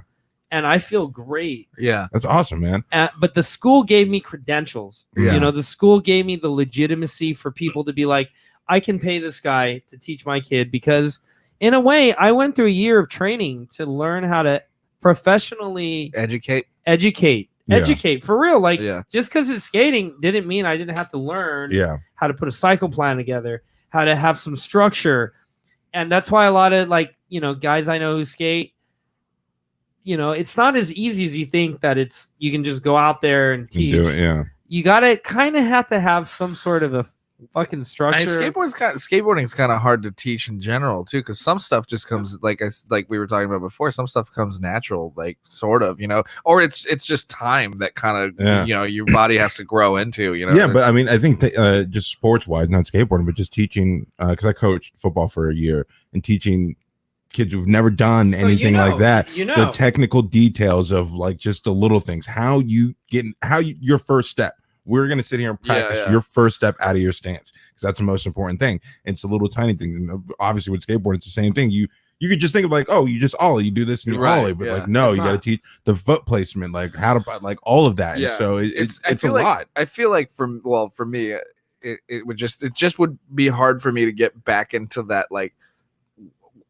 and I feel great. Yeah. That's awesome, man. But the school gave me credentials. Yeah. You know, the school gave me the legitimacy for people to be like, I can pay this guy to teach my kid, because in a way I went through a year of training to learn how to professionally Educate for real. Like, Yeah. just because it's skating didn't mean I didn't have to learn how to put a cycle plan together, how to have some structure. And that's why a lot of, like, you know, guys I know who skate, you know, it's not as easy as you think that you can just go out there and teach. Do it, yeah. You gotta kind of have to have some sort of a fucking structure. And skateboarding is kind of hard to teach in general too, because some stuff just comes like we were talking about before. Some stuff comes natural, like sort of, you know, or it's just time that kind of you know, your body has to grow into, you know. Yeah, but I mean, I think just sports wise, not skateboarding, but just teaching, because I coached football for a year, and teaching kids who've never done anything like that, the technical details of like just the little things, your first step. We're going to sit here and practice your first step out of your stance, because that's the most important thing. It's the little tiny things. And obviously with skateboarding, it's the same thing. You could just think of like, oh, you just ollie, you do this and you ollie, but like, no, you got to teach the foot placement, like how to, like all of that. Yeah. And so it's a lot. I feel like for me, it would be hard for me to get back into that, like,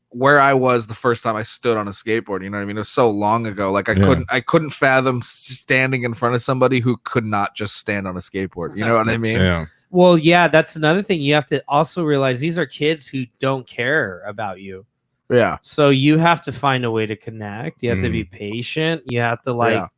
where I was the first time I stood on a skateboard. You know what I mean? It was so long ago. Like I couldn't fathom standing in front of somebody who could not just stand on a skateboard. You know what I mean? Yeah. Well, yeah, that's another thing. You have to also realize these are kids who don't care about you. Yeah. So you have to find a way to connect. You have to be patient. You have to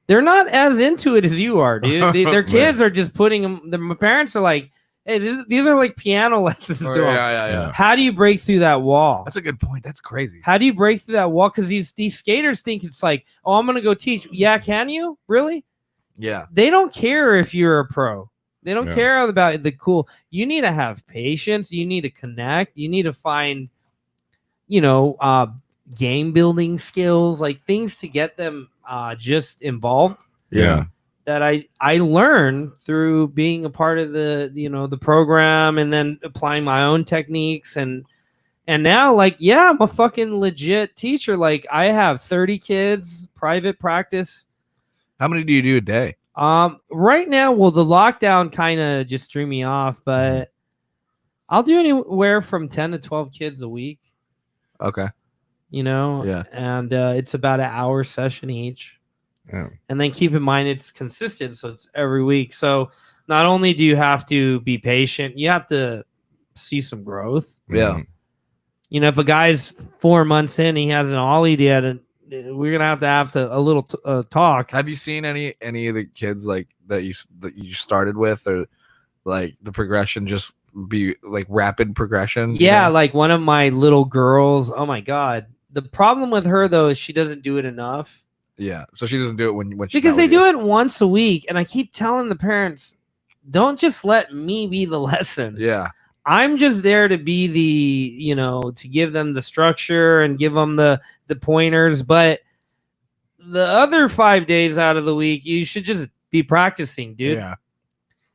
they're not as into it as you are, dude. Their kids are just putting them. Their parents are like, hey, these are like piano lessons to them. Yeah. How do you break through that wall? That's a good point. That's crazy. How do you break through that wall? Because these skaters think it's like, oh, I'm gonna go teach. Yeah, can you really? Yeah. They don't care if you're a pro. They don't care about the cool. You need to have patience. You need to connect. You need to find, you know, game building skills, like things to get them just involved. Yeah. That I learned through being a part of the program, and then applying my own techniques, and now, like, yeah, I'm a fucking legit teacher. Like, I have 30 kids, private practice. How many do you do a day? Right now, well, the lockdown kind of just threw me off, but I'll do anywhere from 10 to 12 kids a week. Okay. You know? Yeah. And it's about an hour session each. Yeah. And then keep in mind it's consistent, so it's every week. So not only do you have to be patient, you have to see some growth. Yeah. You know, if a guy's 4 months in, he hasn't ollied yet, and we're gonna have to a little talk. Have you seen any of the kids like that you started with, or like the progression just be like rapid progression? Yeah, like one of my little girls. Oh my god, the problem with her though is she doesn't do it enough. Yeah, so she doesn't do it when she's because they do it once a week, and I keep telling the parents, don't just let me be the lesson. Yeah, I'm just there to be to give them the structure and give them the pointers, but the other 5 days out of the week, you should just be practicing, dude. Yeah,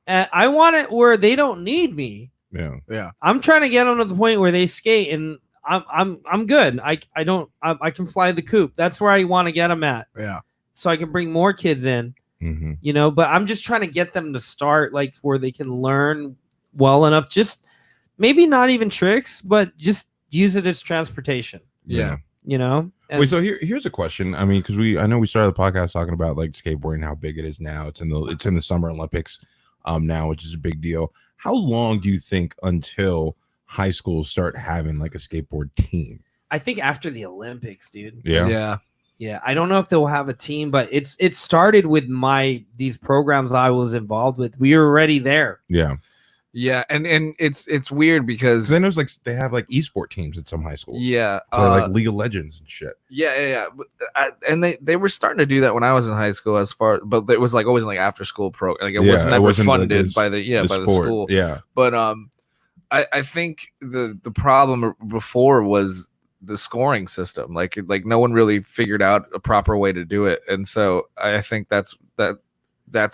and I want it where they don't need me. Yeah. I'm trying to get them to the point where they skate and I'm good. I can fly the coop. That's where I want to get them at. Yeah. So I can bring more kids in, but I'm just trying to get them to start like where they can learn well enough. Just maybe not even tricks, but just use it as transportation. Yeah. Wait, so here's a question. I mean, because I know we started the podcast talking about like skateboarding, how big it is now. It's in the Summer Olympics now, which is a big deal. How long do you think until high schools start having like a skateboard team? I think after the Olympics, dude. Yeah. I don't know if they'll have a team, but it started with these programs I was involved with. We were already there. Yeah, and it's weird because then there's like they have like esport teams at some high schools. Yeah, like League of Legends and shit. Yeah. And they were starting to do that when I was in high school, but it was like always like after school like it wasn't funded by the school. Yeah, but I think the problem before was the scoring system. Like no one really figured out a proper way to do it, and so I think that's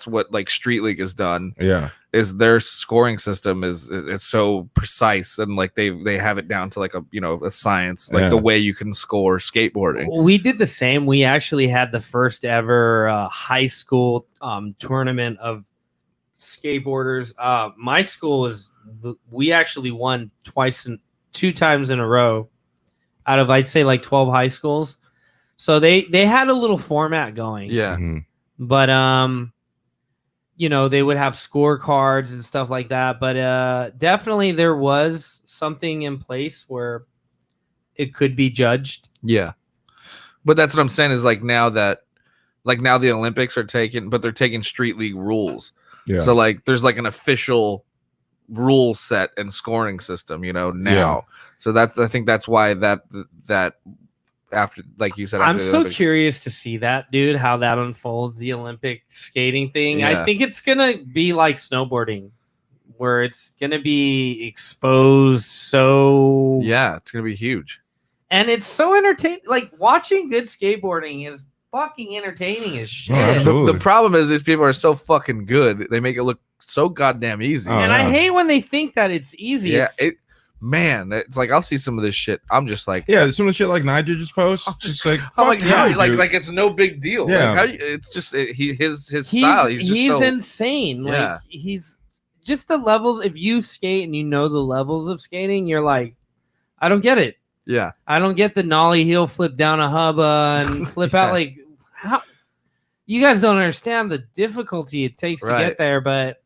what like Street League has done. Yeah. is their scoring system is it's so precise, and like they have it down to like a science, like the way you can score skateboarding. We did the same. We actually had the first ever high school tournament of skateboarders. My school we actually won 2 times in a row out of, I'd say, like 12 high schools. So they had a little format going. Yeah. But they would have scorecards and stuff like that. But definitely there was something in place where it could be judged. Yeah. But that's what I'm saying is now the Olympics are but they're taking street league rules. Yeah. So like there's like an official rule set and scoring system, now. Yeah. So I think that's why that after, like you said, I'm so curious to see that, dude, how that unfolds, the Olympic skating thing. Yeah. I think it's gonna be like snowboarding, where it's gonna be exposed. So yeah, it's gonna be huge, and it's so entertaining. Like watching good skateboarding is fucking entertaining as shit. absolutely. The problem is these people are so fucking good; they make it look so goddamn easy. And I hate when they think that it's easy. Yeah, it's like I'll see some of this shit. I'm just like, some of the shit like Nigel just posts. Just like, I'm like, how, dude. like it's no big deal. Yeah. Like, it's just his style. He's insane. Yeah. Like he's just the levels. If you skate and you know the levels of skating, you're like, I don't get it. Yeah, I don't get the nollie heel flip down a hubba and flip out. Like, how? You guys don't understand the difficulty it takes to get there, but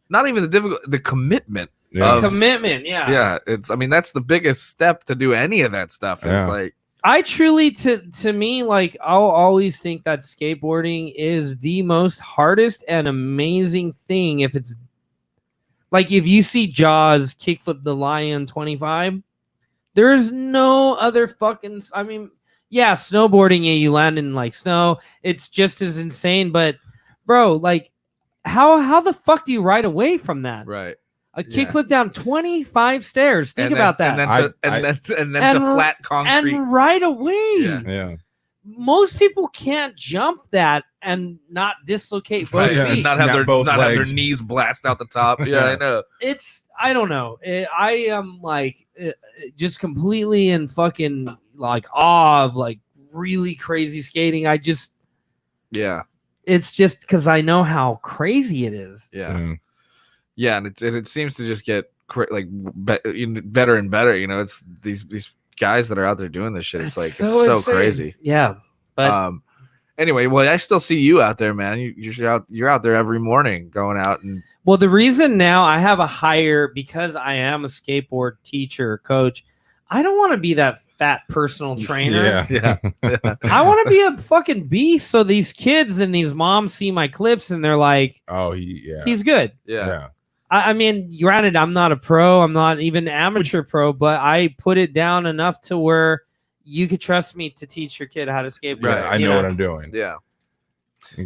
not even the commitment. Commitment, yeah. That's the biggest step to do any of that stuff. It's like I truly, to me, like I'll always think that skateboarding is the most hardest and amazing thing. If it's like if you see Jaws kickflip the lion 25, there's no other fucking. Snowboarding, you land in like snow. It's just as insane, but bro, like how the fuck do you ride away from that? Right. A kickflip down 25 stairs. Think about that. And then to flat concrete. And right away. Yeah. Most people can't jump that and not dislocate both feet. And not have their knees blast out the top. Yeah, I know. I don't know. I am like just completely in fucking like awe of like really crazy skating. It's just because I know how crazy it is. Yeah. Yeah, and it seems to just get better and better. It's these guys that are out there doing this shit. It's like it's so crazy. Yeah, but anyway, well, I still see you out there, man. You're out there every morning going out and. Well, the reason now I have a higher because I am a skateboard teacher coach. I don't want to be that fat personal trainer. Yeah. I want to be a fucking beast. So these kids and these moms see my clips and they're like, "Oh, he's good." Yeah. I mean, granted, I'm not a pro. I'm not even amateur pro, but I put it down enough to where you could trust me to teach your kid how to skateboard. Right. I know what I'm doing. Yeah.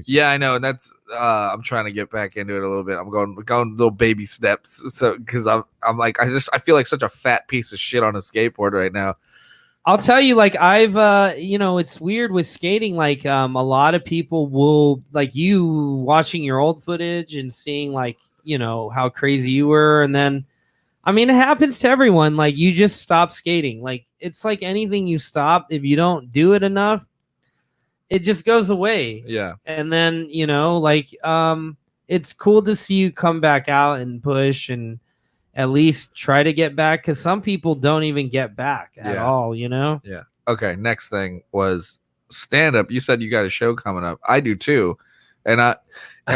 Yeah, I know. And that's, I'm trying to get back into it a little bit. I'm going little baby steps. So, cause I'm like, I feel like such a fat piece of shit on a skateboard right now. I'll tell you, like I've, it's weird with skating. Like, a lot of people will like you watching your old footage and seeing like, how crazy you were. And then, it happens to everyone. Like you just stop skating. Like it's like anything you stop. If you don't do it enough, it just goes away. Yeah. And then, it's cool to see you come back out and push and at least try to get back. Cause some people don't even get back at all, Yeah. Okay. Next thing was stand up. You said you got a show coming up. I do too. And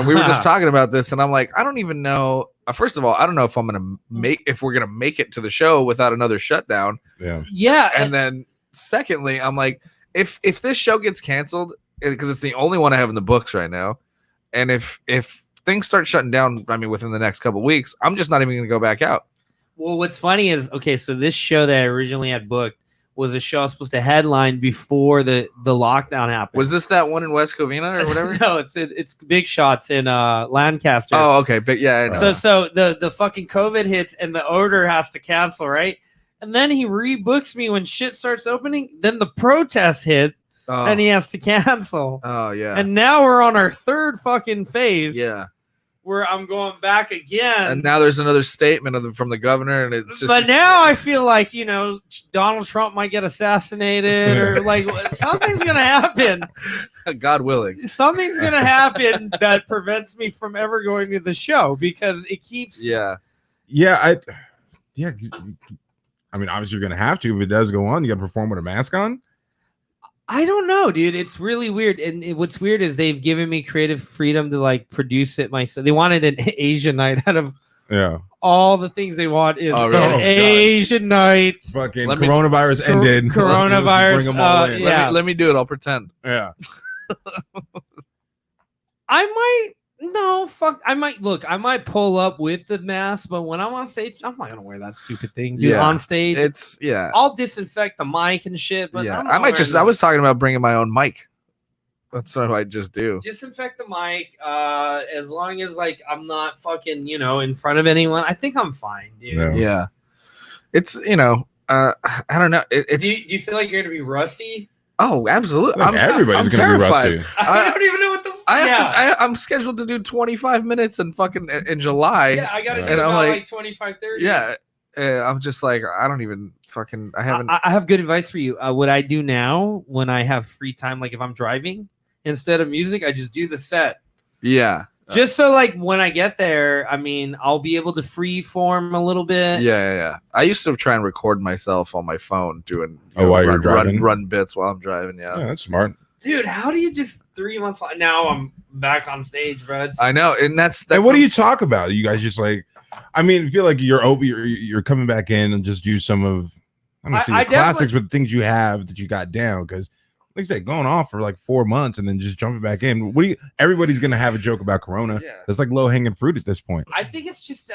we were just talking about this, and I'm like, I don't even know. First of all, I don't know if we're gonna make it to the show without another shutdown. Yeah. And then, secondly, I'm like, if this show gets canceled, because it's the only one I have in the books right now, and if things start shutting down, within the next couple of weeks, I'm just not even gonna go back out. Well, what's funny is, so this show that I originally had booked was a show I was supposed to headline before the lockdown happened. Was this that one in West Covina or whatever? No, it's Big Shots in Lancaster. Oh, okay. But yeah. So the fucking COVID hits and the order has to cancel, right? And then he rebooks me when shit starts opening. Then the protests hit and he has to cancel. Oh, yeah. And now we're on our third fucking phase. Yeah. where I'm going back again. And now there's another statement from the governor, and it's just. But now I feel like Donald Trump might get assassinated, or like something's gonna happen. God willing, something's gonna happen that prevents me from ever going to the show because it keeps. I mean, obviously you're gonna have to if it does go on. You got to perform with a mask on. I don't know, dude. It's really weird. And what's weird is they've given me creative freedom to like produce it myself. They wanted an Asian night out of all the things they want is an Asian night. Fucking coronavirus ended. Coronavirus. Bring them all in. Let me do it. I'll pretend. Yeah. I might pull up with the mask, but when I'm on stage, I'm not gonna wear that stupid thing. Dude, on stage, I'll disinfect the mic and shit. But I might just. I was talking about bringing my own mic. That's what I just do. Disinfect the mic. As long as like I'm not fucking in front of anyone, I think I'm fine, dude. Yeah. It's I don't know. Do you feel like you're gonna be rusty? Oh, absolutely. Everybody's gonna terrified. be rusty. I don't even know what the. I'm scheduled to do 25 minutes in July. Yeah, I gotta do about like 25, 30. Yeah, I'm just like I don't even fucking. I haven't. I have good advice for you. What I do now when I have free time, like if I'm driving, instead of music, I just do the set. Yeah. Just so like when I get there, I mean, I'll be able to free form a little bit. Yeah. I used to try and record myself on my phone doing while you're driving, run bits while I'm driving. Yeah, that's smart. Dude, how do you just 3 months now I'm back on stage, bro? I know, and that's and what do you talk about? You guys just like, I mean, feel like you're coming back in and just do some of I don't see the classics, but things you have that you got down because. Like I said, going off for like 4 months and then just jumping back in. Everybody's gonna have a joke about Corona. Yeah. That's like low hanging fruit at this point. I think it's just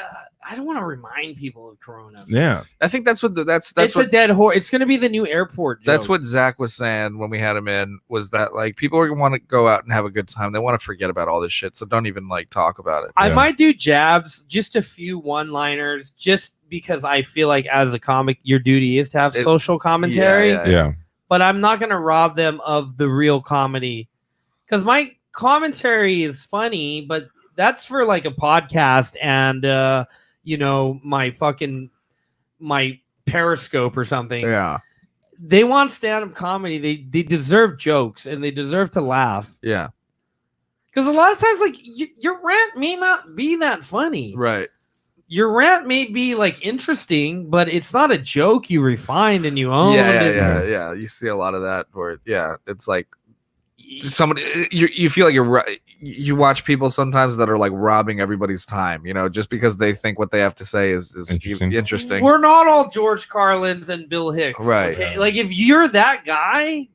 I don't want to remind people of Corona. Yeah, I think that's what that's it's what, a dead horse. It's gonna be the new airport joke. That's what Zach was saying when we had him in. Was that like people are gonna want to go out and have a good time? They want to forget about all this shit, so don't even like talk about it. I might do jabs, just a few one-liners, just because I feel like as a comic, your duty is to have social commentary. Yeah. But I'm not going to rob them of the real comedy because my commentary is funny, but that's for like a podcast and, my Periscope or something. Yeah. They want stand-up comedy. They deserve jokes and they deserve to laugh. Yeah. Because a lot of times, like, your rant may not be that funny. Right. Your rant may be like interesting, but it's not a joke you refined and you own. Yeah. You see a lot of that where it's like somebody you feel like you watch people sometimes that are like robbing everybody's time, just because they think what they have to say is interesting. We're not all George Carlins and Bill Hicks. Right. Okay? Like if you're that guy,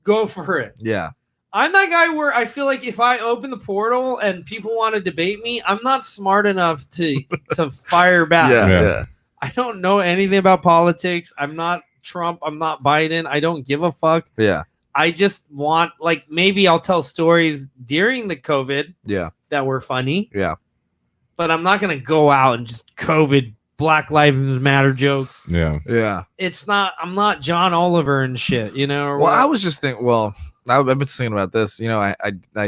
go for it. Yeah. I'm that guy where I feel like if I open the portal and people want to debate me, I'm not smart enough to fire back. Yeah. I don't know anything about politics. I'm not Trump. I'm not Biden. I don't give a fuck. Yeah. I just want, like, maybe I'll tell stories during the COVID that were funny. Yeah. But I'm not going to go out and just COVID Black Lives Matter jokes. Yeah. Yeah. I'm not John Oliver and shit, I was just thinking, I've been thinking about this. I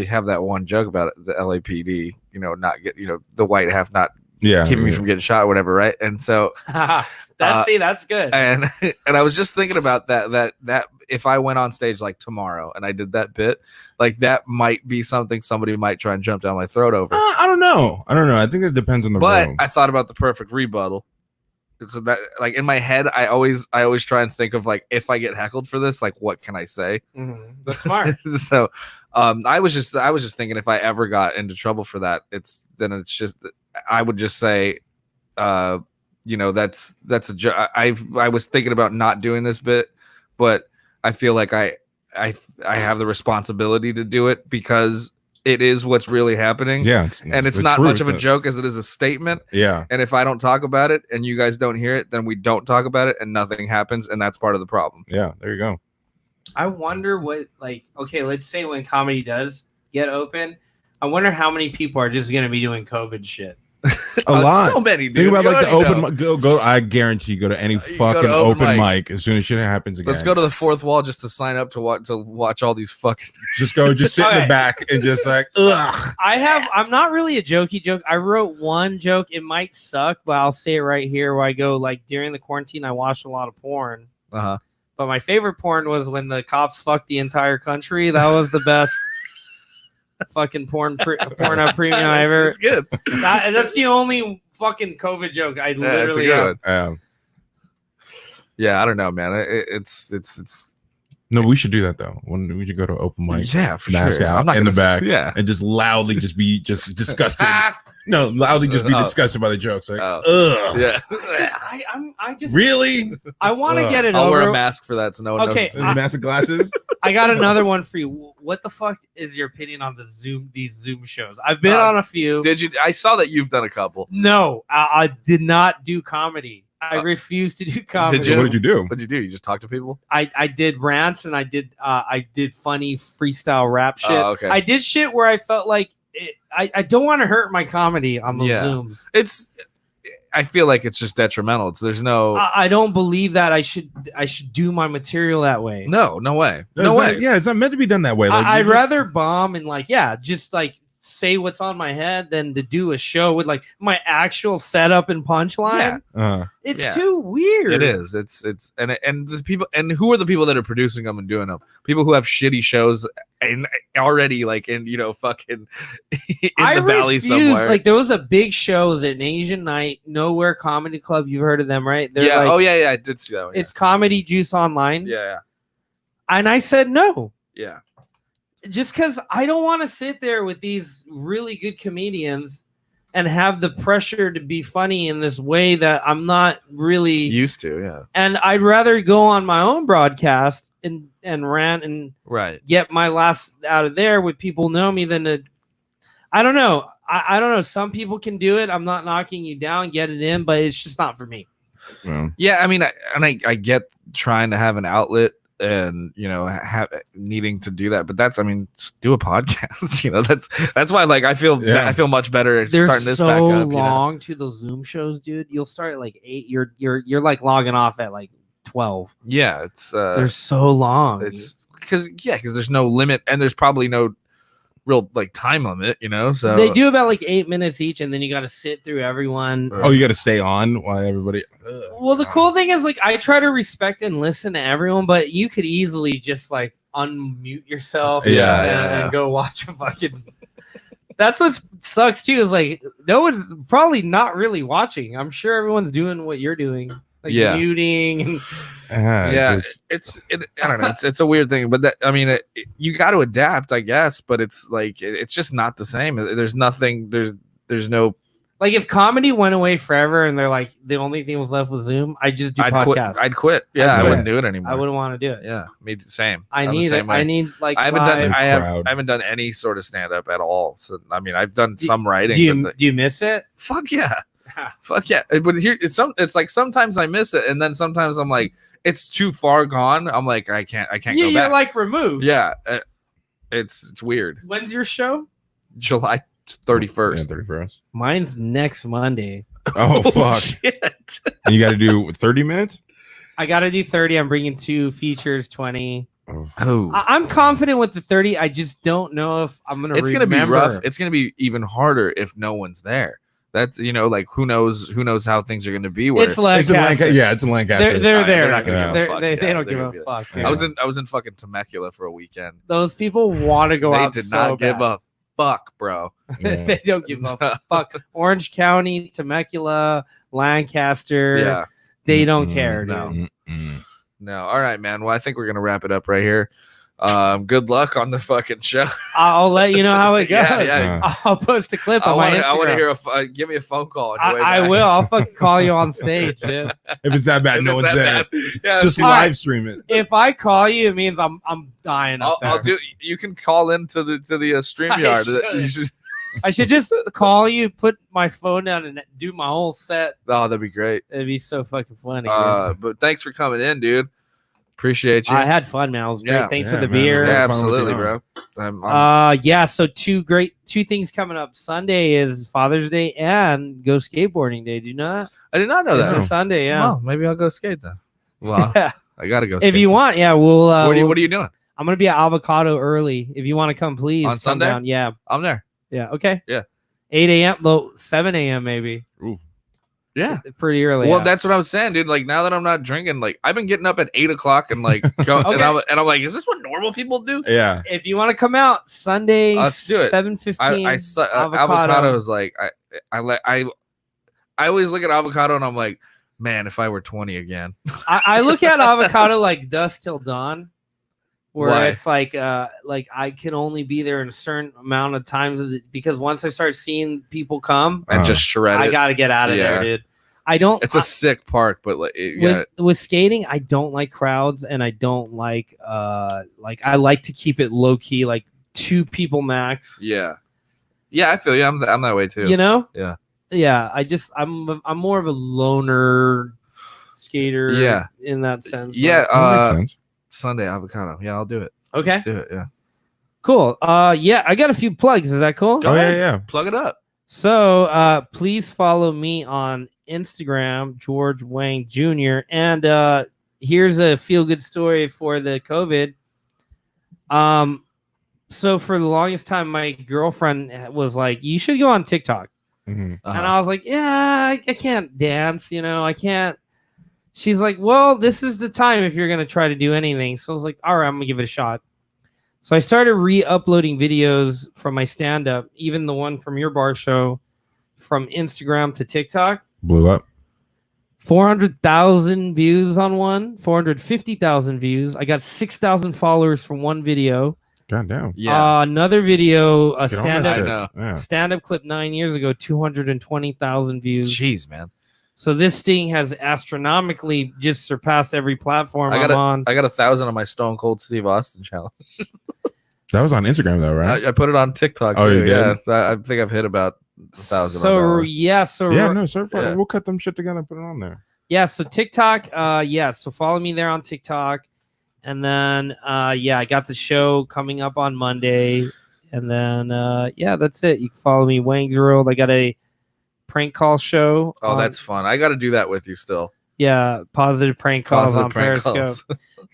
have that one joke about the LAPD, not get, the white half not keeping me from getting shot or whatever, right? And so that's good. And I was just thinking about that if I went on stage like tomorrow and I did that bit, like that might be something somebody might try and jump down my throat over. I don't know. I think it depends on the room. I thought about the perfect rebuttal. So that, like, in my head, I always try and think of, like, if I get heckled for this, like, what can I say? Mm-hmm. That's smart. So I was just thinking if I ever got into trouble for that, I would just say that's a joke. I was thinking about not doing this bit, but I feel like I have the responsibility to do it because it is what's really happening. Yeah. It's not much of a joke as it is a statement. Yeah. And if I don't talk about it and you guys don't hear it, then we don't talk about it and nothing happens. And that's part of the problem. Yeah. There you go. I wonder what, like, okay, let's say when comedy does get open, I wonder how many people are just going to be doing COVID shit. A lot. So many, dude. Think about You like the already open know. go. I guarantee go to any You go to fucking open open mic. mic as soon as shit happens again. Let's go to the fourth wall just to sign up to watch all these fucking. Just go, just sit in Okay. the back and just like, ugh. I'm not really a jokey joke. I wrote one joke. It might suck, but I'll say it right here where I go, like, during the quarantine, I watched a lot of porn. Uh-huh. But my favorite porn was when the cops fucked the entire country. That was the best fucking porno premium I ever. It's good. That's the only fucking COVID joke I Yeah, it's a literally good have. one. Yeah, I don't know, man. It's No, we should do that though. When we should go to open mic, yeah, for mask sure. out I'm not in the gonna back, Yeah. and just loudly just be disgusted. No, loudly just be Oh. disgusted by the jokes. Like, Oh. ugh. Yeah. I just Really? I want to Ugh. get it I'll over. wear a mask for that so no one Okay, knows. And massive glasses. I got another one for you. What the fuck is your opinion on these Zoom shows? I've been on a few. Did you? I saw that you've done a couple. No, I did not do comedy. I refuse to do comedy. you? What did you do? What'd you do? You just talk to people? I did rants and I did funny freestyle rap shit. Oh, okay. I did shit where I felt like I don't want to hurt my comedy on those Yeah. Zooms. I feel like it's just detrimental. There's no I don't believe that I should do my material that way. no way. No, No it's way. not- yeah, it's not meant to be done that way. Like, I'd you just- rather bomb and just say what's on my head than to do a show with like my actual setup and punchline. Yeah. It's Yeah. too weird. It is. It's and the people, and who are the people that are producing them and doing them? People who have shitty shows and already like in fucking in I the valley refuse, somewhere. Like there was a big show, an Asian night, Nowhere Comedy Club. You've heard of them, right? They're yeah. like, Oh yeah. I did see that one. It's Comedy Juice Online. Yeah. And I said no. Yeah. Just because I don't want to sit there with these really good comedians and have the pressure to be funny in this way that I'm not really Used to. Yeah. And I'd rather go on my own broadcast and rant and Right. get my last out of there with people who know me than to. I don't know. I don't know. Some people can do it. I'm not knocking you down, get it in, but it's just not for me. Yeah. I mean, I get trying to have an outlet and needing to do that, but just do a podcast. That's why I feel much better They're starting this so back up. long to those Zoom shows, dude. You'll start at like 8. You're like logging off at like 12. Yeah, it's They're so long. it's because there's no limit and there's probably no real time limit, so They do about like 8 minutes each, and then you got to sit through everyone. Oh, you got to stay on while everybody. Well, the cool thing is I try to respect and listen to everyone, but you could easily just unmute yourself and go watch a fucking. That's what sucks too. Is no one's probably not really watching. I'm sure everyone's doing what you're doing, muting and it's I don't know. It's a weird thing, but you got to adapt, I guess. But it's it's just not the same. There's nothing. There's no. If comedy went away forever and they're the only thing was left was Zoom, I'd just do podcasts. I'd quit. Yeah, I wouldn't do it anymore. I wouldn't want to do it. Yeah, me same. I I'm the need same it. way. I need I haven't done any sort of stand up at all. So I've done some writing. Do you miss it? Fuck yeah. Fuck yeah. But here it's like sometimes I miss it, and then sometimes I'm like, it's too far gone. I'm like, I can't go back. You're removed. Yeah. It's weird. When's your show? July 31st. Yeah, 31st. Mine's next Monday. Oh fuck! Shit. And you got to do 30 minutes. I got to do 30. I'm bringing 2 features, 20. Oh. I'm confident with the 30. I just don't know if I'm gonna. It's gonna be rough. It's gonna be even harder if no one's there. That's who knows how things are gonna be. Where It's Lancaster. It's in Lancaster. They're there. They're not gonna give a fuck. They Yeah, don't they're give gonna a be fuck. Yeah. I was in fucking Temecula for a weekend. Those people want to go They out. did so not give bad. a fuck, bro. Yeah. They don't give a fuck. Orange County, Temecula, Lancaster. Yeah. They don't care. No. Dude. No. All right, man. Well, I think we're gonna wrap it up right here. Good luck on the fucking show. I'll let you know how it goes. Yeah. I'll post a clip on my Instagram. I want to hear give me a phone call. On your way I back. will. I'll fucking call you on stage. Dude. If it's that bad, If no it's one's that there. bad. Yeah, Just All live right. stream it. If I call you, it means I'm dying up there. I'll do. You can call into the StreamYard. You should. I should just call you, put my phone down, and do my whole set. Oh, that'd be great. It'd be so fucking funny. Dude. But thanks for coming in, dude. Appreciate you. I had fun, man. It was great. Yeah. Thanks Yeah, for the man. beer. Yeah, Fun with absolutely, you. bro. I'm Yeah, so two things coming up. Sunday is Father's Day and Go Skateboarding Day. Do you know that? I did not know It's that. a Sunday, yeah. Well, maybe I'll go skate then. Well, Yeah. I gotta go. If skate you then. want, yeah, we'll. what are you doing I'm gonna be at Avocado early. If you want to come, please on come Sunday? down. Yeah, I'm there. yeah, okay. Yeah. 8 a.m. though, 7 a.m. maybe. Ooh. Yeah. Pretty early. Well, yeah. that's what I was saying, dude. Like now that I'm not drinking, like I've been getting up at 8 o'clock and like go, Okay. and I'm like, is this what normal people do? Yeah. If you want to come out Sunday, Let's do it. 7:15. Avocado is like I always look at avocado and I'm like, man, if I were 20 again. I look at Avocado like dusk till dawn, where Why? it's like I can only be there in a certain amount of times because once I start seeing people come, And just shred I it. gotta get out of Yeah. there, dude. I don't. It's a sick park, but like, with skating, I don't like crowds, and I don't like I like to keep it low key, like 2 people max. yeah. I feel you. I'm that way too. You know? Yeah. Yeah. I'm more of a loner skater. Yeah. In that sense. Yeah. That makes sense. Sunday avocado. Yeah, I'll do it. Okay. Let's do it. Yeah. Cool. Yeah, I got a few plugs. Is that cool? Oh yeah. Plug it up. So please follow me on Instagram, George Wang Jr. And here's a feel good story for the COVID. So for the longest time, my girlfriend was like, "You should go on TikTok," Mhm. Uh-huh. and I was like, "Yeah, I can't dance, I can't." She's like, "Well, this is the time if you're gonna try to do anything." So I was like, "All right, I'm gonna give it a shot." So I started re-uploading videos from my stand-up, even the one from your bar show, from Instagram to TikTok. Blew up. 400,000 views on one, 450,000 views. I got 6,000 followers from one video. God damn. Yeah. Another video, a Get on that stand-up shit. know. Yeah. stand-up clip 9 years ago, 220,000 views. Jeez, man. So this thing has astronomically just surpassed every platform I'm on. I got 1,000 on my Stone Cold Steve Austin challenge. That was on Instagram though, right? I put it on TikTok. Oh, too. you did? Yeah. I think I've hit about 1,000. So on that one. yeah, so Yeah, no, certified. Yeah. We'll cut them shit together and put it on there. yeah, so TikTok, so follow me there on TikTok. And then I got the show coming up on Monday. And then that's it. You can follow me, Wang's World. I got a prank call show. Oh, that's fun. I got to do that with you still. Yeah, positive prank calls Positive on prank Periscope. calls.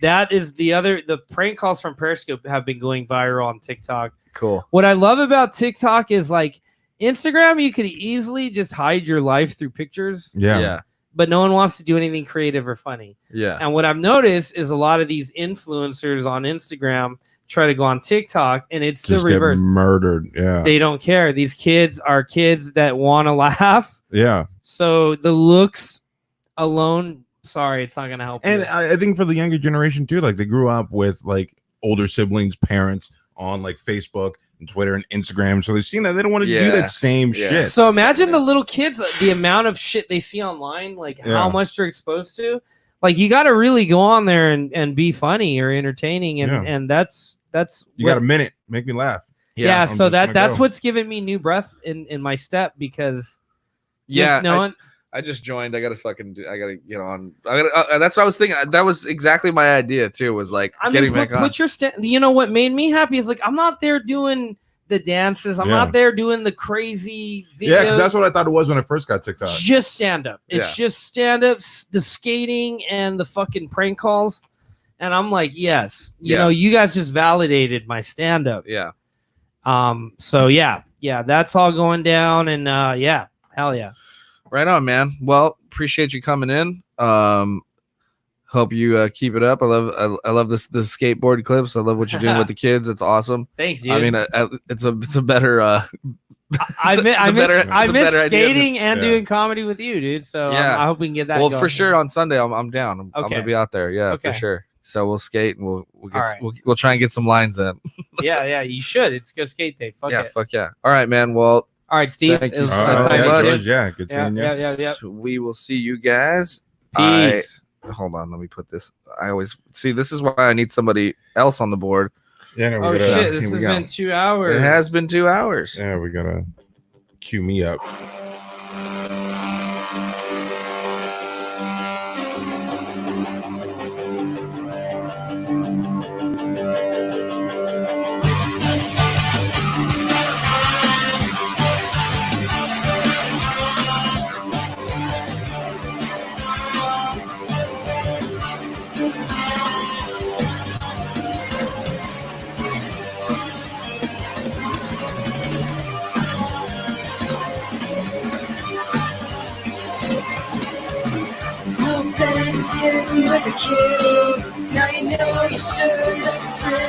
That is the prank calls from Periscope have been going viral on TikTok. Cool. What I love about TikTok is like Instagram, you could easily just hide your life through pictures, Yeah. Yeah. but no one wants to do anything creative or funny. Yeah. And what I've noticed is a lot of these influencers on Instagram try to go on TikTok, and it's Just the get reverse. murdered. Yeah. They don't care. These kids are kids that want to laugh. Yeah. So the looks alone, sorry, it's not going to help. And you. I think for the younger generation too, like they grew up with like older siblings, parents on like Facebook and Twitter and Instagram. So they've seen that they don't want to do Yeah. that same Yeah. shit. So imagine the little kids, the amount of shit they see online, like how Yeah. much they're exposed to. Like you got to really go on there and be funny or entertaining, and Yeah. and that's You got a minute, make me laugh. yeah. I'm So just gonna that's go. what's given me new breath in my step because Yeah. just knowing. I just joined. I gotta get on. That's what I was thinking. That was exactly my idea too. Was like I mean, getting back on. put your you know what made me happy is like I'm not there doing the dances. I'm Yeah. not there doing the crazy videos. Yeah, because that's what I thought it was when I first got TikTok. Just stand up. It's just stand up, the skating and the fucking prank calls. And I'm like, yes, you Yeah. know, you guys just validated my stand up. Yeah. So yeah, that's all going down. And hell yeah. Right on, man. Well, appreciate you coming in. Hope you keep it up. I love the skateboard clips. I love what you're doing with the kids. It's awesome. Thanks, dude. I mean, it's a better. I miss better idea. skating and Yeah. doing comedy with you, dude. So Yeah. I hope we can get that. Well, going. for sure on Sunday I'm down. I'm Okay. gonna be out there. Yeah, Okay. for sure. So we'll skate and we'll get All right. we'll try and get some lines in. yeah, you should. It's go skate day. Fuck yeah, it. fuck yeah. All right, man. Well, All right, Steve. Thank It you was so nice much. talking to you, dude. Yeah, good Yeah, seeing you. yeah. we will see you guys. Peace. Hold on, let me put this. I always see. This is why I need somebody else on the board. Yeah, no, we Oh gotta, shit! This here we has go. been 2 hours. It has been 2 hours. Yeah, we gotta cue me up. Sitting with a kid. Now you know you should look pretty.